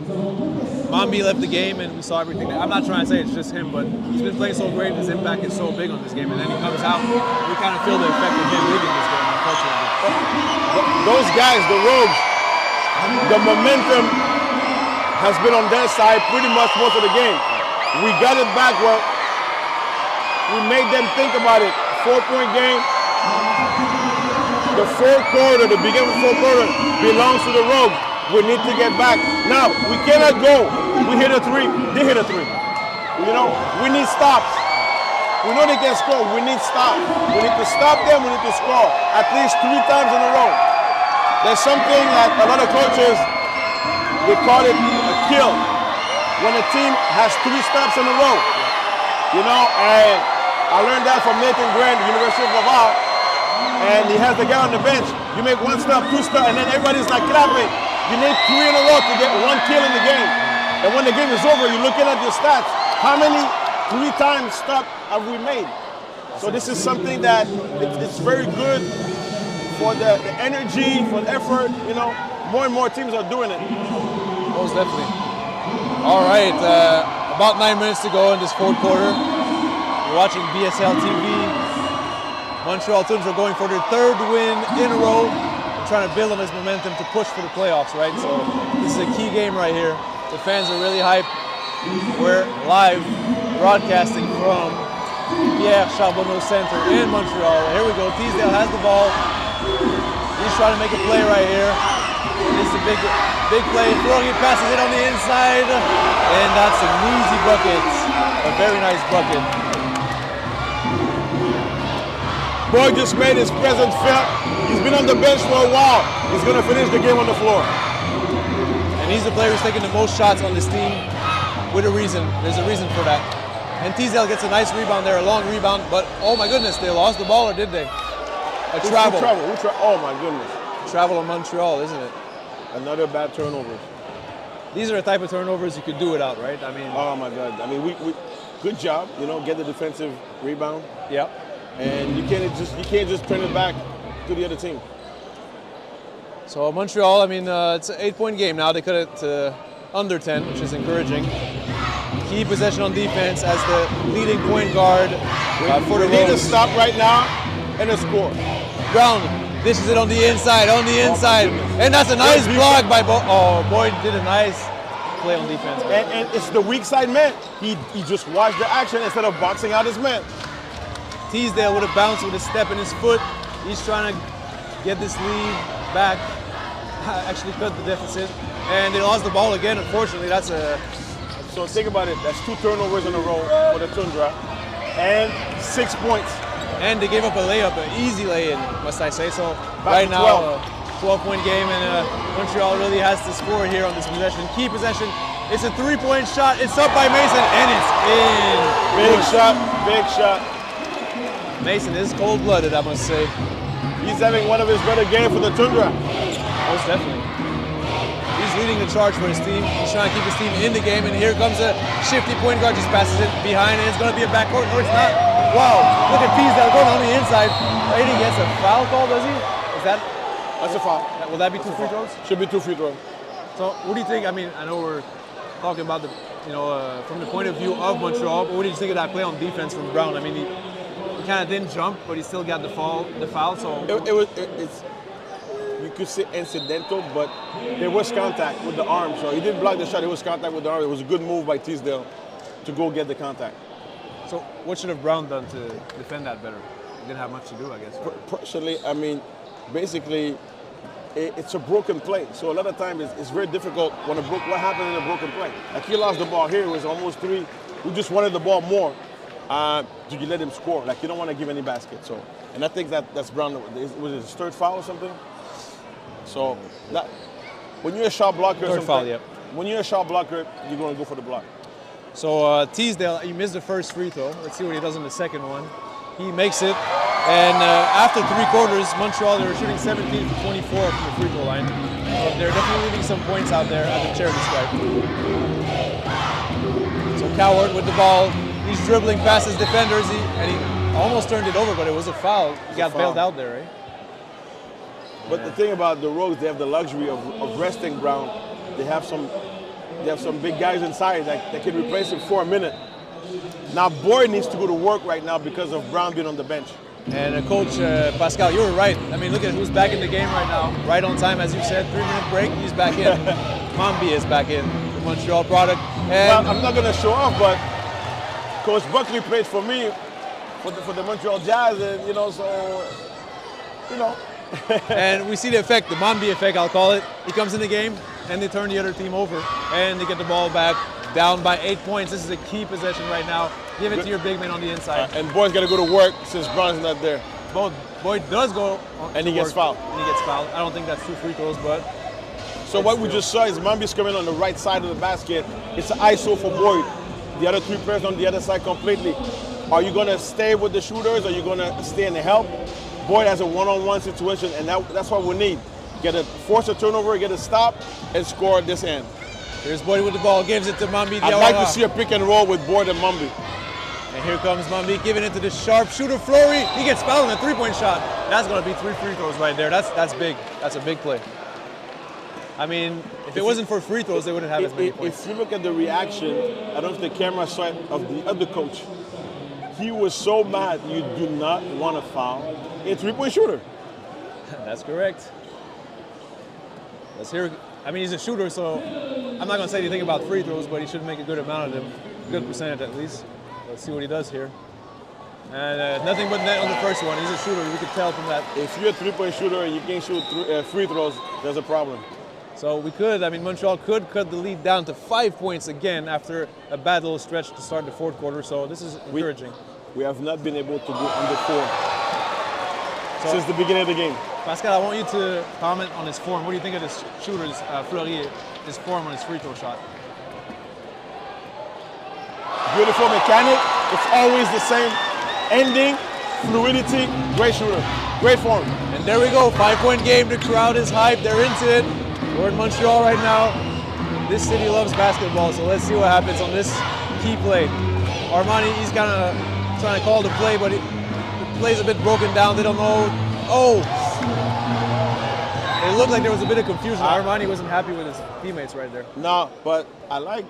Mambi left the game, and we saw everything. I'm not trying to say it's just him, but he's been playing so great, his impact is so big on this game, and then he comes out, we kind of feel the effect of him leaving this game, unfortunately. Those guys, the Rogues, the momentum has been on their side pretty much most of the game. We got it back where we made them think about it. 4-point game. The fourth quarter, the beginning of the fourth quarter belongs to the Rogues. We need to get back. Now, we cannot go. We hit a three. They hit a three. You know, we need stops. We know they can score. We need stops. We need to stop them. We need to score at least 3 times in a row. There's something that a lot of coaches, they call it a kill. When a team has 3 stops in a row. You know, and I learned that from Nathan Grant, University of Laval. And he has the guy on the bench. You make 1 stop, 2 stops, and then everybody's like clapping. You need 3 in a row to get 1 kill in the game. And when the game is over, you're looking at your stats. How many 3 times stop have we made? So this is something that it's very good for the energy, for the effort. You know, more and more teams are doing it. Most definitely. All right, about 9 minutes to go in this fourth quarter. You're watching BSL TV. Montreal Toundra going for their 3rd win in a row. They're trying to build on this momentum to push for the playoffs, right? So this is a key game right here. The fans are really hyped. We're live broadcasting from Pierre Charbonneau Center in Montreal. Here we go. Teasdale has the ball. He's trying to make a play right here. This is a big play. Février passes it on the inside, and that's an easy bucket. A very nice bucket. Boy just made his presence felt. He's been on the bench for a while. He's going to finish the game on the floor. And he's the player who's taking the most shots on this team with a reason. There's a reason for that. And Teasdale gets a nice rebound there, a long rebound, but oh my goodness, they lost the ball, or did they? Travel. Oh my goodness. Travel on Montreal, isn't it? Another bad turnover. These are the type of turnovers you could do without, right? I mean. Oh my God. I mean, we good job. You know, get the defensive rebound. Yeah. And you can't just turn it back to the other team. So Montreal, I mean, it's an 8-point game now. They cut it to under 10, which is encouraging. Key possession on defense as the leading point guard for the Rogues. We need to stop right now and a score. Brown dishes it on the inside, and that's a nice block by Boyd. Oh, Boyd did a nice play on defense. And it's the weak side man. He just watched the action instead of boxing out his man. Teasdale with a bounce with a step in his foot. He's trying to get this lead back. Actually cut the deficit, and they lost the ball again. Unfortunately, that's a. So think about it. That's 2 turnovers in a row for the Toundra, and 6 points. And they gave up a layup, an easy lay-in, must I say. So Back right now, 12. 12-point game, and Montreal really has to score here on this possession. Key possession. It's a 3-point shot. It's up by Mason, and it's in. Big shot. Big shot. Mason is cold-blooded, I must say. He's having one of his better games for the Toundra. Most definitely. He's leading the charge for his team. He's trying to keep his team in the game, and here comes a shifty point guard, just passes it behind, and it's going to be a backcourt. No, it's not. Wow, look at Teasdale going on the inside. Brady gets a foul call, does he? Is that? That's a foul. Will that be two free throws? Should be 2 free throws. So, what do you think? I mean, I know we're talking about the, from the point of view of Montreal, but what did you think of that play on defense from Brown? I mean, he kind of didn't jump, but he still got the foul. So It's you could say incidental, but there was contact with the arm. So he didn't block the shot. There was contact with the arm. It was a good move by Teasdale to go get the contact. So what should have Brown done to defend that better? He didn't have much to do, I guess. Personally, I mean, basically, it's a broken play. So a lot of times it's very difficult when what happened in a broken play. Like he lost the ball here. It was almost 3. We just wanted the ball more. Do you let him score? Like you don't want to give any basket. So, and I think that's Brown. Was it his 3rd foul or something? So that when you're a shot blocker, 3rd foul, yeah. When you're a shot blocker, you're going to go for the block. So Teasdale, he missed the first free throw. Let's see what he does in the second one. He makes it, and after 3 quarters, Montreal, they were shooting 17 for 24 from the free throw line. So they're definitely leaving some points out there at the charity stripe. So Coward with the ball. He's dribbling past his defenders, and he almost turned it over, but it was a foul. He got bailed out there, right? But the thing about the Rogues, they have the luxury of resting Brown. They have some big guys inside that can replace him for a minute. Now Boyd needs to go to work right now because of Brown being on the bench. And Coach Pascal, you were right. I mean, look at who's back in the game right now. Right on time, as you said. 3-minute break, he's back in. Mambi is back in, the Montreal product. And well, I'm not going to show off, but Coach Buckley played for me for the Montreal Jazz, and and we see the effect, the Mambi effect, I'll call it. He comes in the game, and they turn the other team over, and they get the ball back, down by 8 points. This is a key possession right now. Give it to your big man on the inside. And Boyd's got to go to work since Brown's not there. Boyd does go and he gets fouled. And he gets fouled. I don't think that's 2 free throws, but... So what we just saw is Mambi's coming on the right side of the basket. It's an ISO for Boyd. The other 3 players on the other side completely. Are you going to stay with the shooters, or are you going to stay in the help? Boyd has a one-on-one situation, and that's what we need. Force a turnover, get a stop, and score at this end. Here's Boyd with the ball, gives it to Mambi. I'd like to see a pick and roll with Boyd and Mambi. And here comes Mambi giving it to the sharpshooter, Flory. He gets fouled on a 3-point shot. That's going to be 3 free throws right there. That's big. That's a big play. I mean, if it wasn't for free throws, they wouldn't have as many points. If you look at the reaction, I don't know if the camera saw it, of the other coach. He was so mad. You do not want to foul a 3-point shooter. That's correct. Let's hear. I mean, he's a shooter, so I'm not going to say anything about free throws, but he should make a good amount of them, good percentage at least. Let's see what he does here. And nothing but net on the first one. He's a shooter. We could tell from that. If you're a 3-point shooter and you can't shoot free throws, there's a problem. So we could. I mean, Montreal could cut the lead down to 5 points again after a bad little stretch to start the 4th quarter. So this is encouraging. We have not been able to go under 4 since the beginning of the game. Pascal, I want you to comment on his form. What do you think of this shooter's, Flory, his form on his free throw shot? Beautiful mechanic. It's always the same. Ending, fluidity, great shooter, great form. And there we go, 5-point game. The crowd is hyped. They're into it. We're in Montreal right now. This city loves basketball, so let's see what happens on this key play. Armani, he's kind of trying to call the play, but the play's a bit broken down. They don't know. Oh! It looked like there was a bit of confusion. Armani wasn't happy with his teammates right there. No, but I like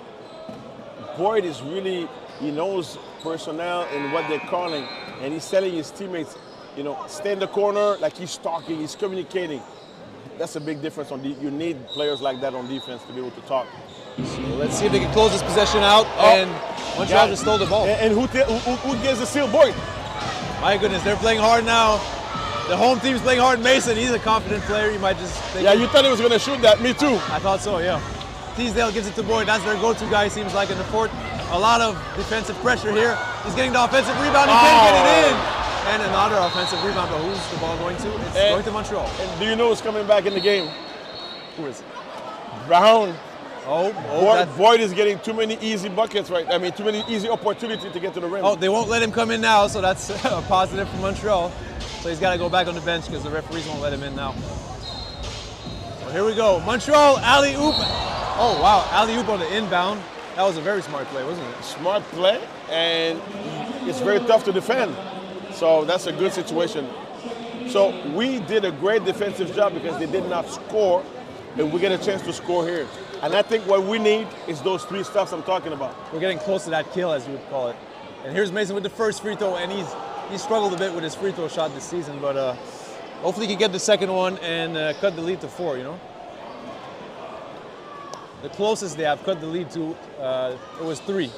Boyd is really, he knows personnel and what they're calling, and he's telling his teammates, stay in the corner, like he's talking, he's communicating. That's a big difference. You need players like that on defense to be able to talk. So let's see if they can close this possession out, and Montreal just stole the ball. And who gets the steal? Boyd. My goodness, they're playing hard now. The home team's playing hard. Mason, he's a confident player. You might just think. Yeah, you thought he was going to shoot that. Me too. I thought so, yeah. Teasdale gives it to Boyd. That's their go-to guy, seems like, in the 4th. A lot of defensive pressure here. He's getting the offensive rebound. He can't get it in. And another offensive rebound, but who's the ball going to? It's going to Montreal. And do you know who's coming back in the game? Who is it? Brown Boyd is getting too many easy buckets, right? I mean, too many easy opportunities to get to the rim. Oh, they won't let him come in now, so that's a positive for Montreal. So he's got to go back on the bench because the referees won't let him in now. Well, here we go. Montreal, alley-oop. Oh, wow, alley-oop on the inbound. That was a very smart play, wasn't it? Smart play, and it's very tough to defend. So that's a good situation. So we did a great defensive job because they did not score, and we get a chance to score here. And I think what we need is those 3 stuffs I'm talking about. We're getting close to that kill, as you would call it. And here's Mason with the first free throw, and he's struggled a bit with his free throw shot this season, but hopefully he can get the second one and cut the lead to 4, you know? The closest they have cut the lead to, it was 3.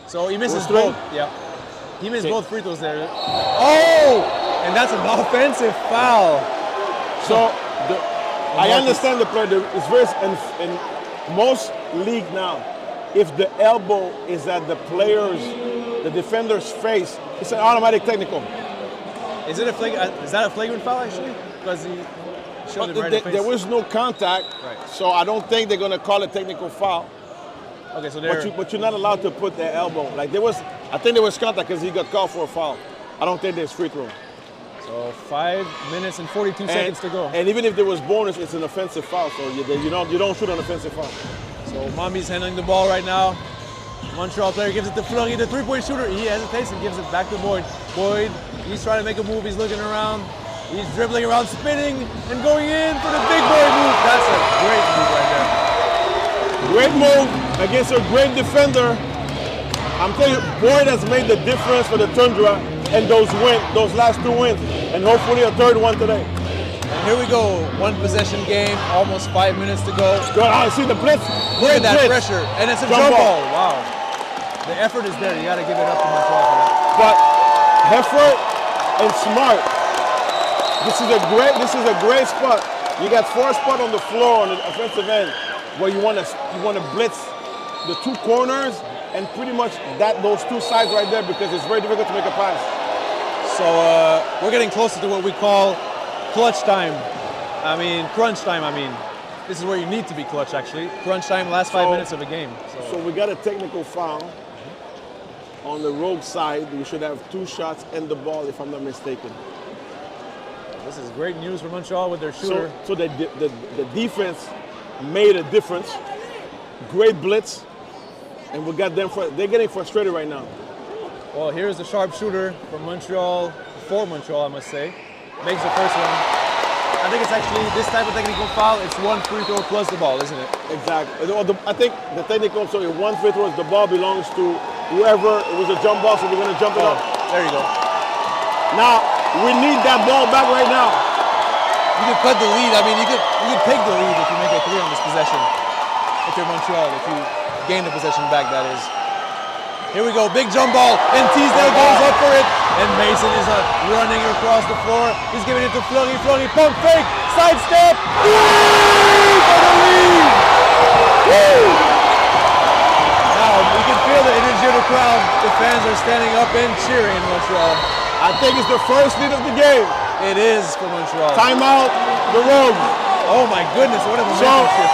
So he misses both. Yeah. He missed both free throws there. Oh! And that's an offensive foul. So I understand the play. It's very in most league now. If the elbow is at the defender's face, it's an automatic technical. Is that a flagrant foul actually? Because he showed him right in the face. There was no contact, right. So I don't think they're going to call it technical foul. Okay, so but you're not allowed to put their elbow. Like I think there was contact because he got called for a foul. I don't think there's free throw. So 5 minutes and 42 seconds to go. And even if there was bonus, it's an offensive foul. So you don't shoot an offensive foul. So Mommy's handling the ball right now. Montreal player gives it to Fleury, the 3-point shooter. He hesitates and gives it back to Boyd. Boyd, he's trying to make a move. He's looking around. He's dribbling around, spinning, and going in for the big boy move. That's a great move right there. Great move against a great defender. I'm telling you, Boyd has made the difference for the Toundra and those last 2 wins, and hopefully a third one today. And here we go, 1 possession game, almost 5 minutes to go. Good, I see the blitz. Look at that pressure, and it's a jump ball. Wow. The effort is there. You got to give it up to Montreal for that. But effort and smart. This is a great spot. You got 4 spots on the floor on the offensive end where you want to blitz the 2 corners and pretty much those 2 sides right there because it's very difficult to make a pass. So we're getting closer to what we call clutch time. Crunch time. This is where you need to be clutch actually. Crunch time, last 5 minutes of a game. So we got a technical foul on the rogue side. We should have 2 shots and the ball if I'm not mistaken. This is great news for Montreal with their shooter. So the defense made a difference. Great blitz. And we got them, they're getting frustrated right now. Well, here's the sharpshooter from Montreal, for Montreal, I must say. Makes the first one. I think it's actually this type of technical foul, it's 1 free throw plus the ball, isn't it? Exactly. I think the technical, so 1 free throw, the ball belongs to whoever. It was a jump ball, so we're going to jump it up. There you go. Now, we need that ball back right now. You could cut the lead. You could take the lead if you make a 3 on this possession. If you're Montreal, if you gain the possession back, that is. Here we go, big jump ball, and Teasdale goes up for it, and Mason is running across the floor. He's giving it to Fleury, pump fake, sidestep, for the lead! Woo! Now, you can feel the energy of the crowd. The fans are standing up and cheering in Montreal. I think it's the first lead of the game. It is for Montreal. Timeout, the Rogues. Oh my goodness, what a momentum shift.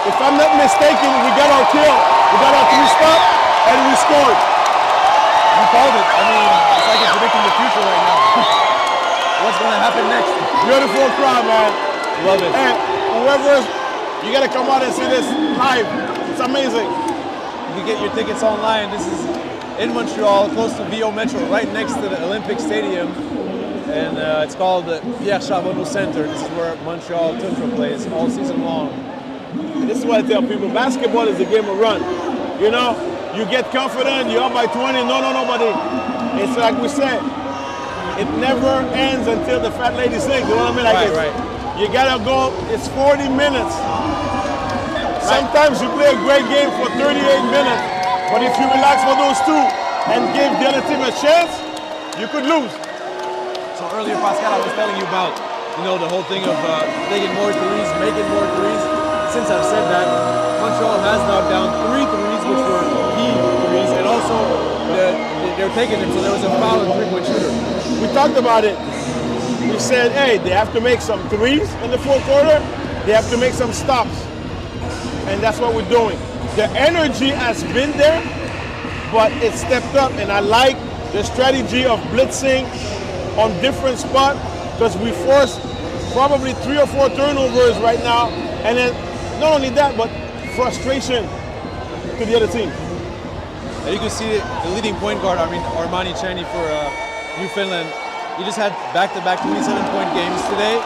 If I'm not mistaken, we got our kill. We got our 3 stop, and we scored. You called it. It's like you're predicting the future right now. What's going to happen next? Beautiful crowd, man. Love it. And you got to come out and see this live. It's amazing. You can get your tickets online. This is in Montreal, close to VO Metro, right next to the Olympic Stadium. And it's called the Pierre Charbonneau Center. This is where Montreal Toundra plays all season long. And this is what I tell people. Basketball is a game of run. You know, you get confident, you're up by 20, nobody. It's like we said, it never ends until the fat lady sings. You know what I mean? Right. You gotta go, it's 40 minutes. Sometimes you play a great game for 38 minutes, but if you relax for those 2 and give the other team a chance, you could lose. So earlier, Pascal, I was telling you about, the whole thing of taking more threes, making more threes. Since I've said that, Montreal has knocked down 3 threes, which were key threes, and also they're taking them, so there was a foul and 3-point shooter. We talked about it. We said, hey, they have to make some threes in the 4th quarter. They have to make some stops. and that's what we're doing. The energy has been there, but it stepped up, and I like the strategy of blitzing on different spots because we force probably 3 or 4 turnovers right now, and then not only that, but frustration to the other team. And you can see the leading point guard, Armani Chaney for Newfoundland. He just had back-to-back 27-point games today.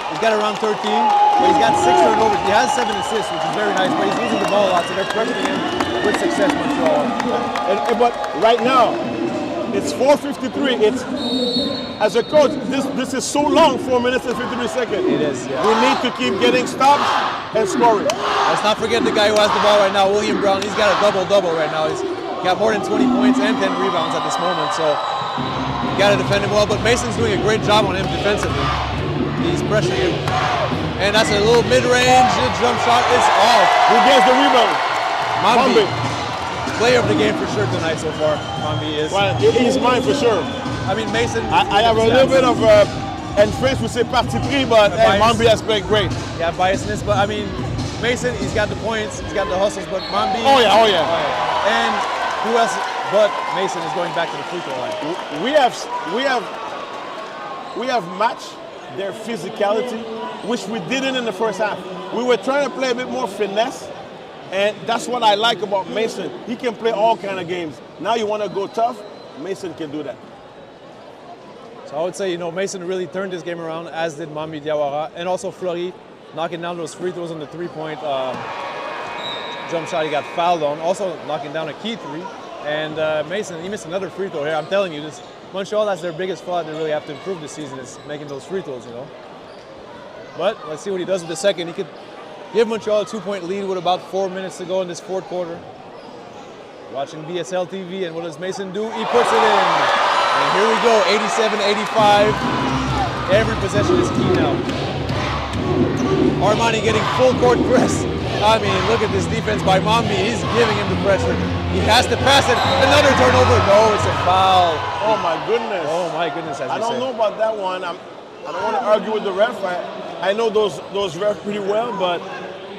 He's got around 13, but he's got 6 turnovers. He has 7 assists, which is very nice, but he's losing the ball a lot, so they're pressuring him with success, Montreal. But right now, it's 4:53. It's, as a coach, this is so long, 4 minutes and 53 seconds. It is, yeah. We need to keep getting stops and scoring. Let's not forget the guy who has the ball right now, William Brown. He's got a double-double right now. He's got more than 20 points and 10 rebounds at this moment, so you got to defend him well. But Mason's doing a great job on him defensively. He's pressuring him. And that's a little mid-range jump shot. It's off. Who gets the rebound? Mambi. Player of the game for sure tonight so far. Mambi is. Well, he's mine for sure. I mean, Mason. I have a little bit of, in French we say parti pris, but Mambi has played great. Yeah, biasness, but I mean, Mason, he's got the points, he's got the hustles, but Mambi. Oh yeah. And who else but Mason is going back to the free throw line? We have matched their physicality, which we didn't in the first half. We were trying to play a bit more finesse, and that's what I like about Mason. He can play all kind of games. Now you want to go tough, Mason can do that. So I would say, Mason really turned this game around, as did Mambi Diawara, and also Fleury, knocking down those free throws on the three-point jump shot he got fouled on, also knocking down a key three. And Mason, he missed another free throw here. I'm telling you, Montreal, that's their biggest flaw they really have to improve this season, is making those free throws, But let's see what he does with the second. He could give Montreal a 2-point lead with about 4 minutes to go in this fourth quarter. Watching BSL TV, and what does Mason do? He puts it in. And here we go, 87-85. Every possession is key now. Armani getting full court press. I mean, look at this defense by Mambi. He's giving him the pressure. He has to pass it. Another turnover. No, it's a foul. Oh my goodness. Oh my goodness, as I don't know about that one. I don't want to argue with the ref. I know those refs pretty well, but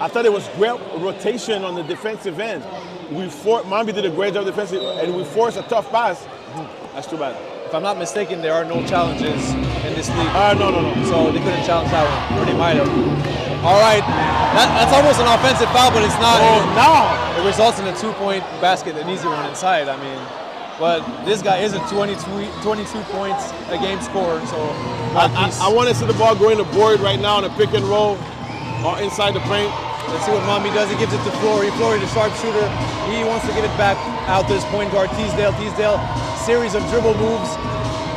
I thought it was great rotation on the defensive end. Mambi did a great job defensively, and we forced a tough pass. That's too bad. If I'm not mistaken, there are no challenges in this league. No. So they couldn't challenge that one, or they might have. All right, that's almost an offensive foul, but it's not. Oh, no! It results in a 2-point basket, an easy one inside. I mean, but this guy is a 22 points a game scorer, so I want to see the ball going to board right now on a pick and roll or inside the paint. Let's see what Mambi does. He gives it to Fleury. Fleury, the sharpshooter. He wants to give it back out to his point guard, Teasdale. Teasdale, series of dribble moves.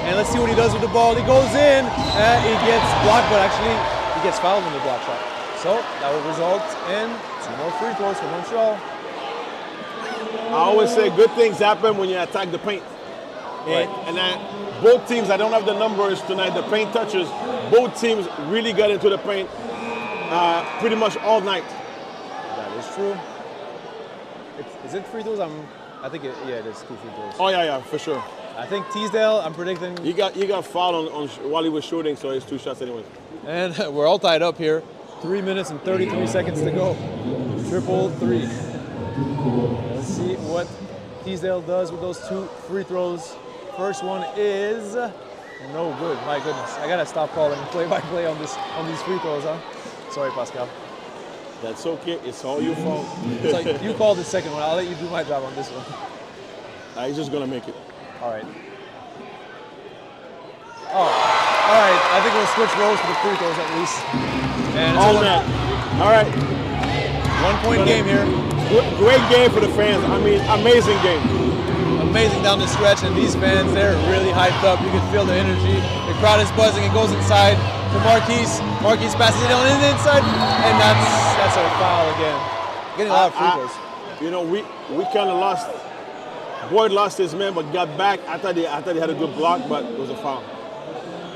And let's see what he does with the ball. He goes in. He gets blocked, but actually he gets fouled in the block shot. So that will result in 2 more free throws for Montreal. I always say good things happen when you attack the paint. Right. And both teams, I don't have the numbers tonight, the paint touches, both teams really got into the paint pretty much all night. That is true. Is it free throws? I think it is 2 free throws. Oh yeah, for sure. I think Teasdale, I'm predicting. He got fouled while he was shooting, so it's 2 shots anyways. And we're all tied up here. 3 minutes and 33 seconds to go. 3-3. Let's see what Teasdale does with those 2 free throws. First one is no good. My goodness, I gotta stop calling play-by-play on these free throws, huh? Sorry, Pascal. That's okay. It's all your fault. It's like, you call the second one. I'll let you do my job on this one. He's just gonna make it. All right. Oh, all right. I think we'll switch roles for the free throws at least. And it's all right. 1-point game here. Great game for the fans. I mean, amazing game. Amazing down the stretch, and these fans, they're really hyped up. You can feel the energy. The crowd is buzzing. It goes inside to Marquise. Marquise passes it on in the inside, and that's a foul again. Getting a lot of free throws. We kind of lost. Boyd lost his man, but got back. I thought he had a good block, but it was a foul.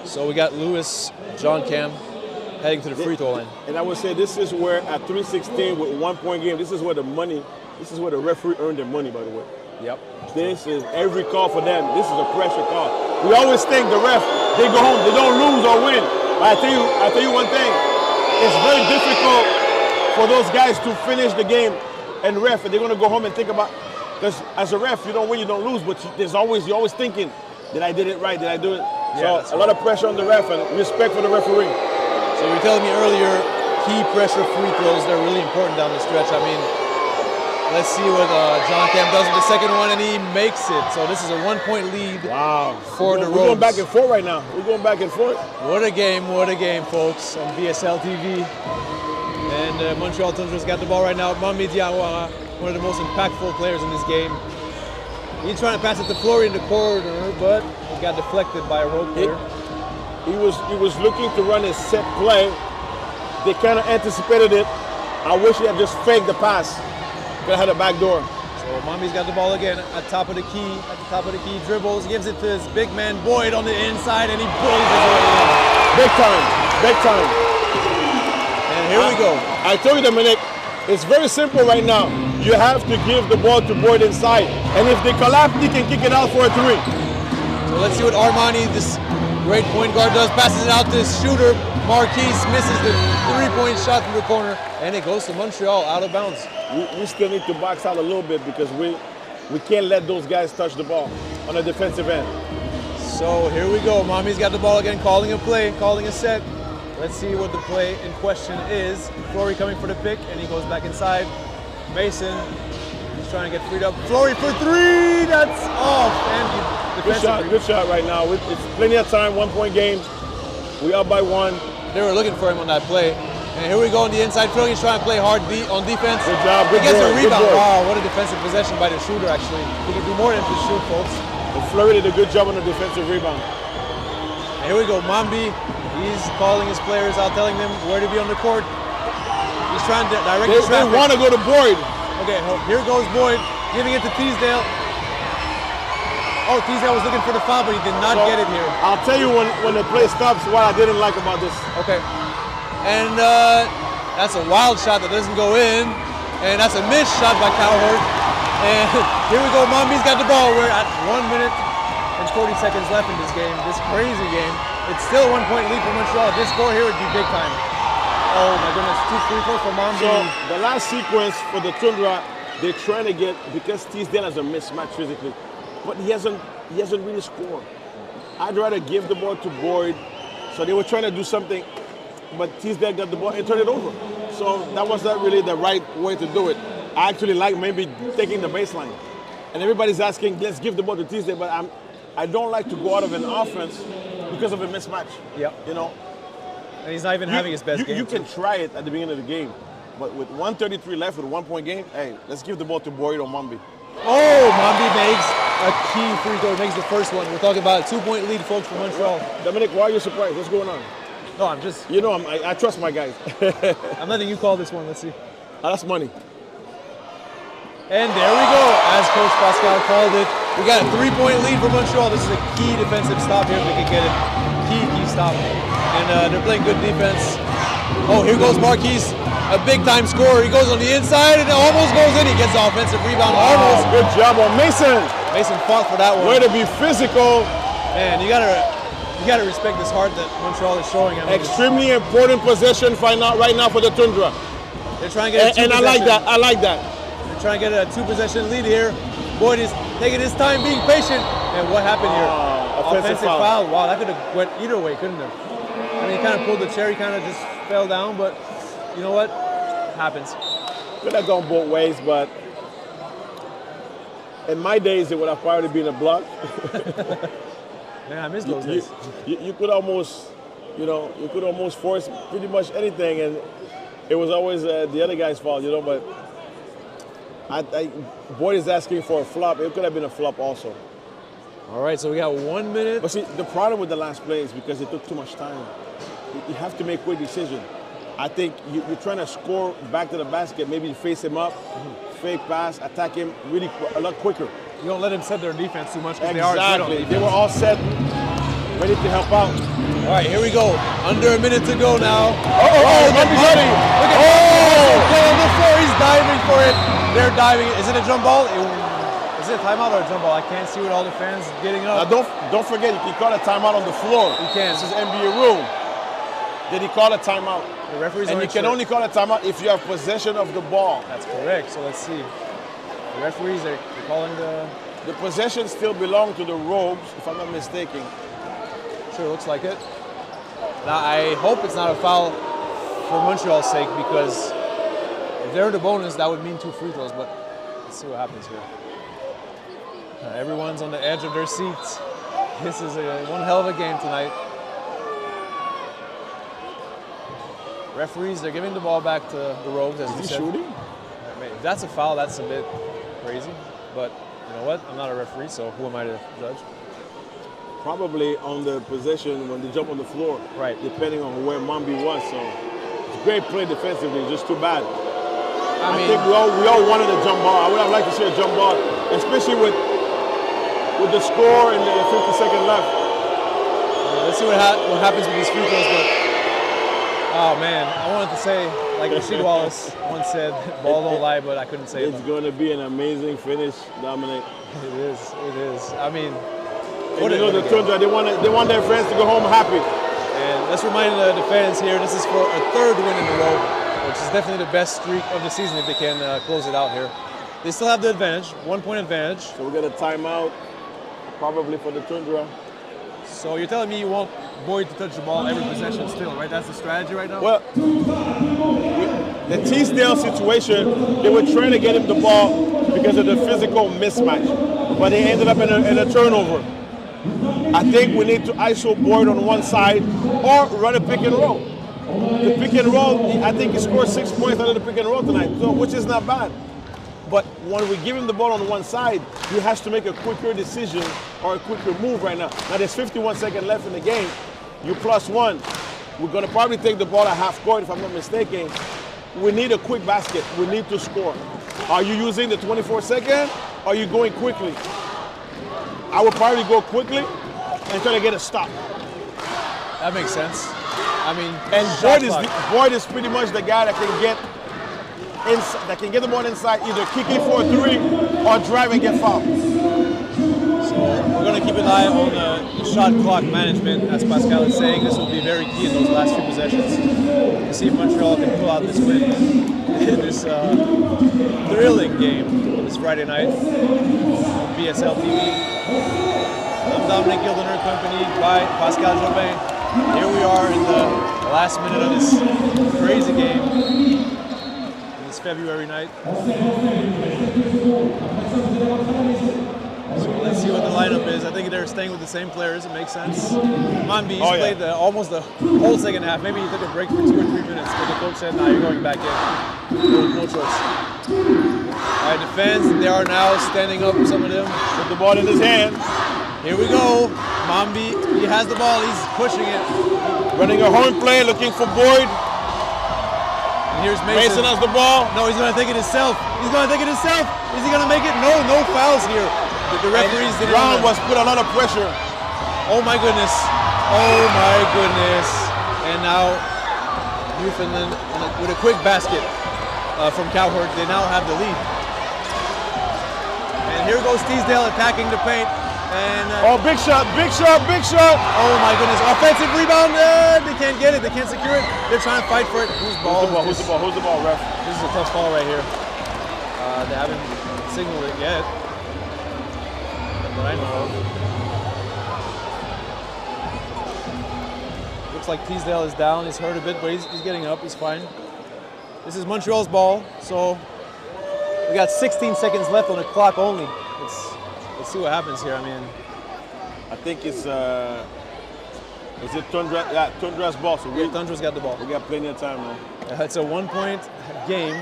So we got Lewis, John Cam heading to the free throw line. And I would say this is where at 3:16 with 1-point game, this is where the referee earned their money, by the way. Yep. This is every call for them. This is a pressure call. We always think the ref, they go home, they don't lose or win. But I tell you one thing, it's very difficult for those guys to finish the game and ref, and they're gonna go home and think about. Because as a ref, you don't win, you don't lose, but you're always thinking, did I did it right? Did I do it? Yeah, so a lot of pressure on the ref and respect for the referee. So you were telling me earlier, key pressure free throws, they're really important down the stretch. I mean, let's see what John Cam does with the second one, and he makes it. So this is a 1-point lead for the Rogues. We're going back and forth right now. We're going back and forth. What a game, folks, on BSL TV. And Montreal Toundra's got the ball right now. Mambi Diawara, one of the most impactful players in this game. He's trying to pass it to Flory in the corner, but it got deflected by a Rogue player. He was looking to run his set play. They kind of anticipated it. I wish he had just faked the pass. Could have had a back door. So Mambi's got the ball again at top of the key. At the top of the key, dribbles, gives it to his big man Boyd on the inside, and he bullies his way in. Big time, big time. And here we go. I told you, Dominic, it's very simple right now. You have to give the ball to Boyd inside, and if they collapse, he can kick it out for a 3. So let's see what Armani, this great point guard, does. Passes it out to his shooter. Marquise misses the 3-point shot from the corner, and it goes to Montreal out of bounds. We still need to box out a little bit because we can't let those guys touch the ball on the defensive end. So here we go. Mami's got the ball again, calling a play, calling a set. Let's see what the play in question is. Flory coming for the pick, and he goes back inside. Mason, he's trying to get freed up. Flory for 3, that's off. And good shot right now. It's plenty of time, 1-point game. We up by 1. They were looking for him on that play. And here we go on the inside. Flory's trying to play hard on defense. Good job, good He gets board, a rebound. good board. Wow, what a defensive possession by the shooter, actually. He can do more than just shoot, folks. And Fleury did a good job on the defensive rebound. And here we go, Mambi. He's calling his players out, telling them where to be on the court. He's trying to direct the traffic. They want to go to Boyd. Okay, here goes Boyd, giving it to Teasdale. Oh, Teasdale was looking for the foul, but he did not get it here. I'll tell you when the play stops what I didn't like about this. Okay. And that's a wild shot that doesn't go in. And that's a missed shot by Cowherd. And here we go, Mambi's got the ball. We're at 1 minute and 40 seconds left in this game, this crazy game. It's still a 1-point lead for Montreal. This score here would be big time. Oh my goodness, 2 free throws for Mambi. So the last sequence for the Toundra, they're trying to get, because Teasdale has a mismatch physically, but he hasn't really scored. I'd rather give the ball to Boyd. So they were trying to do something, but Teasdale got the ball and turned it over. So that was not really the right way to do it. I actually like maybe taking the baseline. And everybody's asking, let's give the ball to Teasdale, but I don't like to go out of an offense because of a mismatch. Yep. You know? And he's not even having his best game. You can try it at the beginning of the game, but with 1:33 left with a 1-point game, hey, let's give the ball to Boyd or Mambi. Oh, Mambi makes a key free throw, makes the first one. We're talking about a 2-point lead, folks, for Montreal. Dominic, why are you surprised? What's going on? No, I'm just... You know, I trust my guys. I'm letting you call this one. Let's see. That's money. And there we go, as Coach Pascal called it. We got a 3-point lead for Montreal. This is a key defensive stop here if they can get it. Key stop. And they're playing good defense. Oh, here goes Marquise, a big-time scorer. He goes on the inside and it almost goes in. He gets the offensive rebound. Almost. Good job on Mason. Mason fought for that one. Way to be physical. Man, you gotta respect this heart that Montreal is showing. I mean, extremely important possession right now for the Toundra. They're trying to get a 2-possession. And I like that. They're trying to get a 2-possession lead here. Boyd is taking his time, being patient. And what happened here? Offensive foul. Wow, that could have went either way, couldn't it? I mean, he kind of pulled the chair, he kind of just fell down, but you know what? It happens. Could have gone both ways, but in my days, it would have probably been a block. Man, I miss those days. You could almost, force pretty much anything, and it was always the other guy's fault, but Boyd is asking for a flop. It could have been a flop also. All right, so we got 1 minute. But see, the problem with the last play is because it took too much time. You have to make a quick decision. I think you're trying to score back to the basket, maybe face him up, fake pass, attack him really a lot quicker. You don't let them set their defense too much because exactly. they are good on defense. They were all set, ready to help out. All right, here we go. Under a minute to go now. Mambi's ready. Look at on the floor. He's diving for it. They're diving. Is it a jump ball? Is it a timeout or a jump ball? I can't see with all the fans getting up. Now don't forget, you can call a timeout on the floor. You can. This is NBA rule. did he call a timeout? The referees And you aren't can sure. only call a timeout if you have possession of the ball. That's correct. So let's see. The referees are calling the. The possession still belongs to the Rogues, if I'm not mistaken. Sure, looks like it. Now I hope it's not a foul for Montreal's sake, because if they're the bonus, that would mean 2 free throws. But let's see what happens here. Everyone's on the edge of their seats. This is one hell of a game tonight. Referees, they're giving the ball back to the Rogues, as you said. Shooting? If that's a foul, that's a bit crazy. But you know what? I'm not a referee, so who am I to judge? Probably on the possession when they jump on the floor. Right. Depending on where Mambi was. So it's a great play defensively, just too bad. I think we all wanted a jump ball. I would have liked to see a jump ball, especially with the score and the 50-second left. Let's see what happens with these free throws. But oh man, I wanted to say, like Rasheed Wallace once said, "Ball don't lie," but I couldn't say it. It's going to be an amazing finish, Dominic. It is. It is. I mean, and you know the Toundra, they want their friends to go home happy. And let's remind the fans here, this is for a 3rd win in a row, which is definitely the best streak of the season if they can close it out here. They still have the advantage, 1 point advantage. So we get a timeout, probably for the Toundra. So you're telling me you want Boyd to touch the ball every possession still, right? That's the strategy right now? Well, the Teasdale situation, they were trying to get him the ball because of the physical mismatch, but they ended up in a turnover. I think we need to ISO Boyd on one side or run a pick and roll. The pick and roll, I think he scored 6 points out of the pick and roll tonight, so, which is not bad. But when we give him the ball on one side, he has to make a quicker decision or a quicker move right now. Now there's 51 seconds left in the game. You +1. We're going to probably take the ball at half court, if I'm not mistaken. We need a quick basket. We need to score. Are you using the 24 second? Or are you going quickly? I would probably go quickly and try to get a stop. That makes sense. I mean, and Boyd is pretty much the guy that can get the ball inside, either kicking for a 3 or drive and get fouled. So we're going to keep an eye on the shot clock management, as Pascal is saying. This will be very key in those last few possessions to see if Montreal can pull out this win in this thrilling game this Friday night on BSL TV. I'm Dominic Gildener, accompanied by Pascal Jobin. Here we are in the last minute of this crazy game. This February night. So let's see what the lineup is. I think they're staying with the same players. It makes sense. Mambi's played almost the whole second half. Maybe he took a break for 2 or 3 minutes, but the coach said, "No, you're going back in. No choice." All right, defense. They are now standing up. Some of them with the ball in his hand. Here we go. Mambi, he has the ball. He's pushing it. Running a horn play, looking for Boyd. Here's Mason. Mason has the ball. No, he's going to take it himself. He's going to take it himself. Is he going to make it? No, no fouls here. The referees didn't. Brown was put a lot of pressure. Oh my goodness. Oh my goodness. And now Newfoundland with a quick basket from Cowherd. They now have the lead. And here goes Teasdale attacking the paint. And big shot, big shot, big shot. Oh my goodness. Offensive rebound. They can't get it. They can't secure it. They're trying to fight for it. Who's the ball? Who's the ball? Who's the ball, ref? This is a tough ball right here. They haven't signaled it yet. That I know of. Looks like Teasdale is down. He's hurt a bit, but he's getting up. He's fine. This is Montreal's ball, so we got 16 seconds left on the clock only. Let's see what happens here. I mean, I think it's is it Toundra? Yeah, Toundra's ball. So Toundra's got the ball. We got plenty of time now. It's a 1-point game.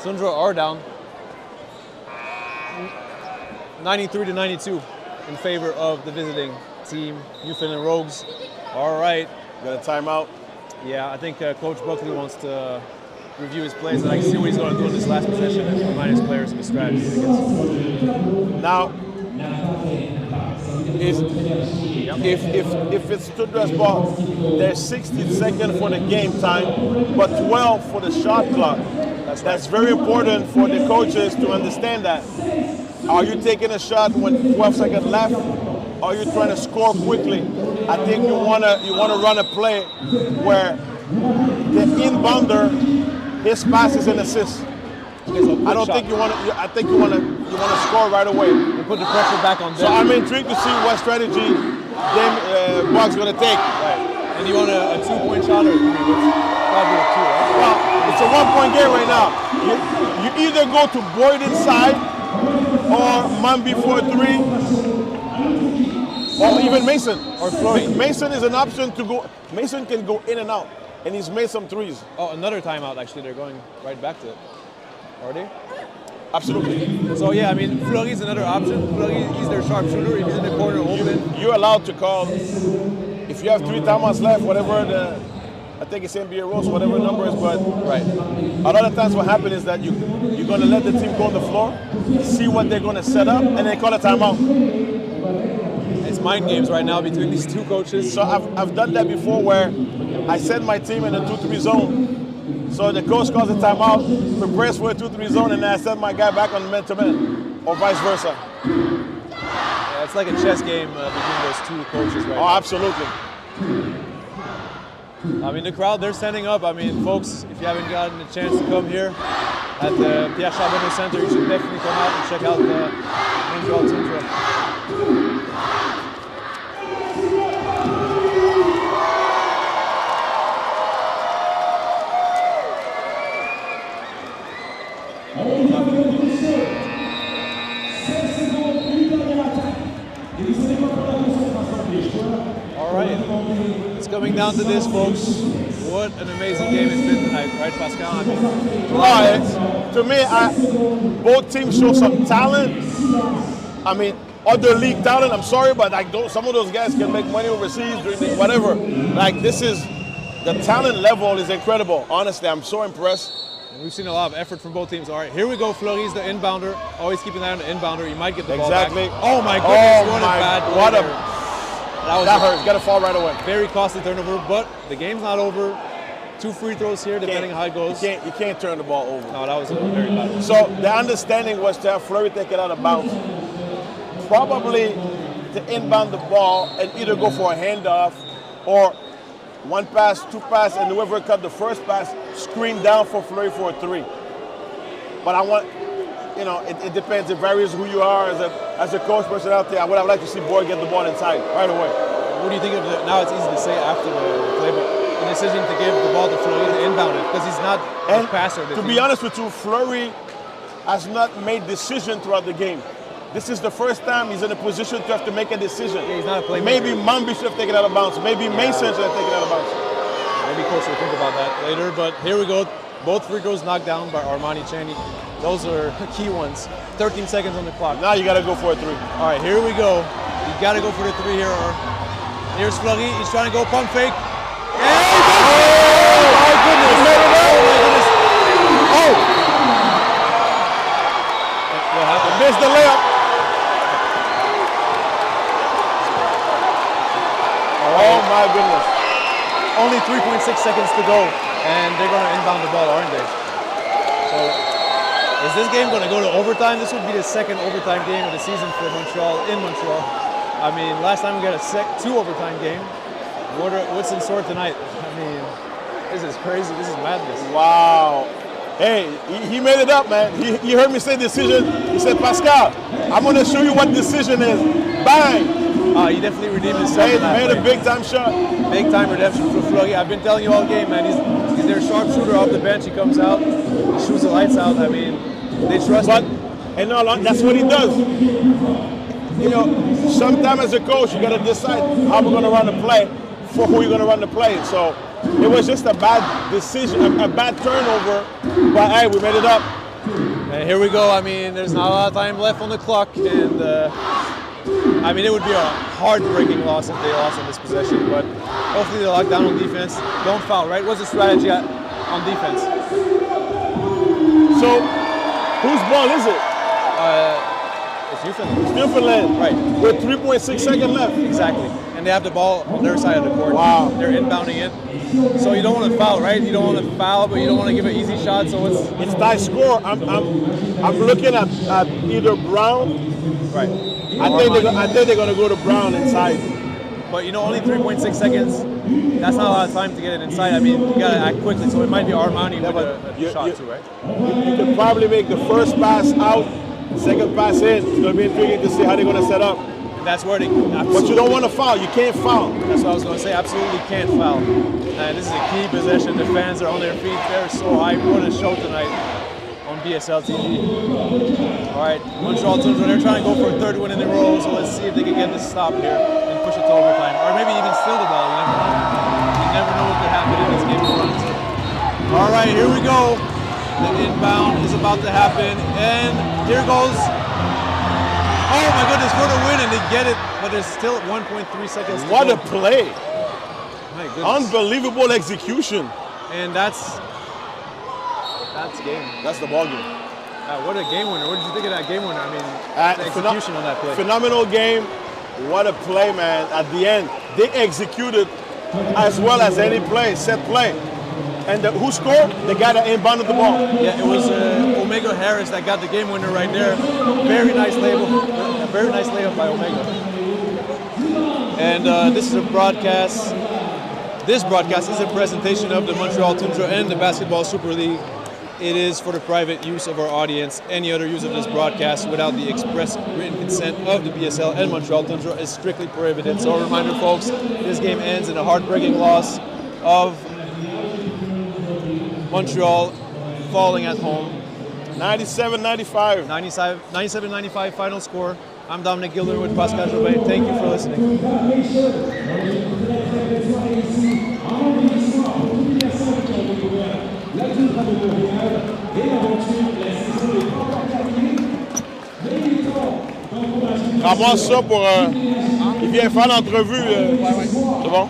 Toundra are down 93-92 in favor of the visiting team, Newfoundland Rogues. All right. Got a timeout. Yeah, I think Coach Buckley wants to review his plays, and I can see what he's going to do in this last possession and remind his players of the strategy. Now, if it's Toundra's ball, there's 16 seconds for the game time, but 12 for the shot clock. That's very important for the coaches to understand that. Are you taking a shot when 12 seconds left? Or are you trying to score quickly? I think you wanna run a play where the inbounder, his pass is an assist. I don't think you want to. I think you want to score right away. And put the pressure back on them. So I'm intrigued to see what strategy Buck's going to take. Right. And you want a 2-point shot or probably a 2, right? Well, it's a 1-point game right now. You either go to Boyd inside or Mambi for 3, or even Mason or Fleury. Mason is an option to go. Mason can go in and out, and he's made some threes. Oh, another timeout. Actually, they're going right back to it. Are they? Absolutely. So yeah, I mean, Fleury's another option. Fleury, he's their sharpshooter. If he's in the corner open, You're allowed to call. If you have 3 timeouts left, whatever I think it's NBA rules, whatever number is, but right. A lot of times what happens is that you're going to let the team go on the floor, see what they're going to set up, and then call a timeout. It's mind games right now between these two coaches. So I've done that before where I send my team in a 2-3 zone. So the coach calls a timeout, prepares for a 2-3 zone, and then I send my guy back on man-to-man, or vice versa. Yeah, it's like a chess game between those two coaches right now. Oh, absolutely. I mean, the crowd, they're standing up. I mean, folks, if you haven't gotten a chance to come here at the Pierre Charbonneau Center, you should definitely come out and check out the Montreal Toundra. All right, it's coming down to this, folks. What an amazing game it's been tonight, right, Pascal? I mean, to me, both teams show some talent. I mean, other league talent. I'm sorry, but like some of those guys can make money overseas, doing whatever. Like the talent level is incredible. Honestly, I'm so impressed. We've seen a lot of effort from both teams. All right, here we go. Fleury's the inbounder. Always keep an eye on the inbounder. He might get the ball back. Oh my goodness! What a bad play. That hurts. Got to fall right away. Very costly turnover, but the game's not over. 2 free throws here, depending on how it goes. You can't turn the ball over. No, that was a very bad one. So the understanding was to have Fleury take it out of bounds. Probably to inbound the ball and either go for a handoff or 1 pass, 2 pass, and whoever cut the first pass, screen down for Fleury for a 3. But I want, it depends. It varies who you are as a coach person out there. I would have liked to see Boyd get the ball inside right away. What do you think of it? Now it's easy to say after the play, but the decision to give the ball to Fleury to inbound it because he's not a passer. To be honest with you, Fleury has not made decision throughout the game. This is the first time he's in a position to have to make a decision. Yeah, he's not a playmaker. Maybe Mambi should have taken it out of bounds. Maybe Mason should have taken it out of bounds. Maybe coach will think about that later. But here we go. Both free throws knocked down by Armani Chaney. Those are key ones. 13 seconds on the clock. Now you got to go for a 3. All right, here we go. You got to go for the 3 here. Here's Fleury. He's trying to go pump fake. And oh my goodness! Oh! What happened? Missed the layup. Oh my goodness. Only 3.6 seconds to go, and they're going to inbound the ball, aren't they? So, is this game going to go to overtime? This would be the second overtime game of the season for Montreal, in Montreal. I mean, last time we got a 2 overtime game. What's in store tonight? I mean, this is crazy. This is madness. Wow. Hey, he made it up, man. He heard me say decision. He said, Pascal, I'm going to show you what decision is. Bang. He definitely redeemed himself. Made a big-time shot. Big-time redemption for Fleury. I've been telling you all game, man. He's their sharpshooter off the bench. He comes out, he shoots the lights out. I mean, they trust him. And that's what he does. Sometimes as a coach, you got to decide how we're going to run the play for who you're going to run the play. So it was just a bad decision, a bad turnover. But hey, we made it up. And here we go. I mean, there's not a lot of time left on the clock, and I mean, it would be a heartbreaking loss if they lost on this possession, but hopefully they lock down on defense. Don't foul, right? What's the strategy on defense? So, whose ball is it? It's Newfoundland. It's Newfoundland. Right. With 3.6 seconds left. Exactly. And they have the ball on their side of the court. Wow. They're inbounding it. So you don't want to foul, right? You don't want to foul, but you don't want to give an easy shot, so it's tie score. I'm looking at either Brown. Right. I think they're going to go to Brown inside. But only 3.6 seconds, that's not a lot of time to get it inside. I mean, you gotta act quickly, so it might be Armani with a shot too, right? You can probably make the first pass out, second pass in. It's gonna be intriguing to see how they're gonna set up. And that's where they But you don't want to foul. You can't foul. That's what I was gonna say, absolutely can't foul. And this is a key possession. The fans are on their feet. They're so hyped. What a show tonight on BSL TV. All right, Montreal Toundra, they're trying to go for a third win in a row, so let's see if they can get this stop here and push it to overtime. Or maybe even steal the ball, you never know. You never know what could happen in this game of runs. All right, here we go. The inbound is about to happen, and here goes. Oh my goodness, for the win, and they get it, but there's still 1.3 seconds to go. What a play. My goodness. Unbelievable execution. And that's game. That's the ball game. What a game winner. What did you think of that game winner? I mean, the execution on that play. Phenomenal game. What a play, man. At the end, they executed as well as any play, set play. And who scored? The guy that inbounded the ball. Yeah, it was Omega Harris that got the game winner right there. Very nice layup. Very nice layup by Omega. And this is a broadcast. This broadcast is a presentation of the Montreal Toundra and the Basketball Super League. It is for the private use of our audience. Any other use of this broadcast without the express written consent of the BSL and Montreal Toundra is strictly prohibited. So a reminder, folks, this game ends in a heartbreaking loss of Montreal falling at home. 97-95. 97-95 final score. I'm Dominic Gilder with Pascal Jobin. Thank you for listening. Ramasse ça pour... il vient faire l'entrevue. C'est bon?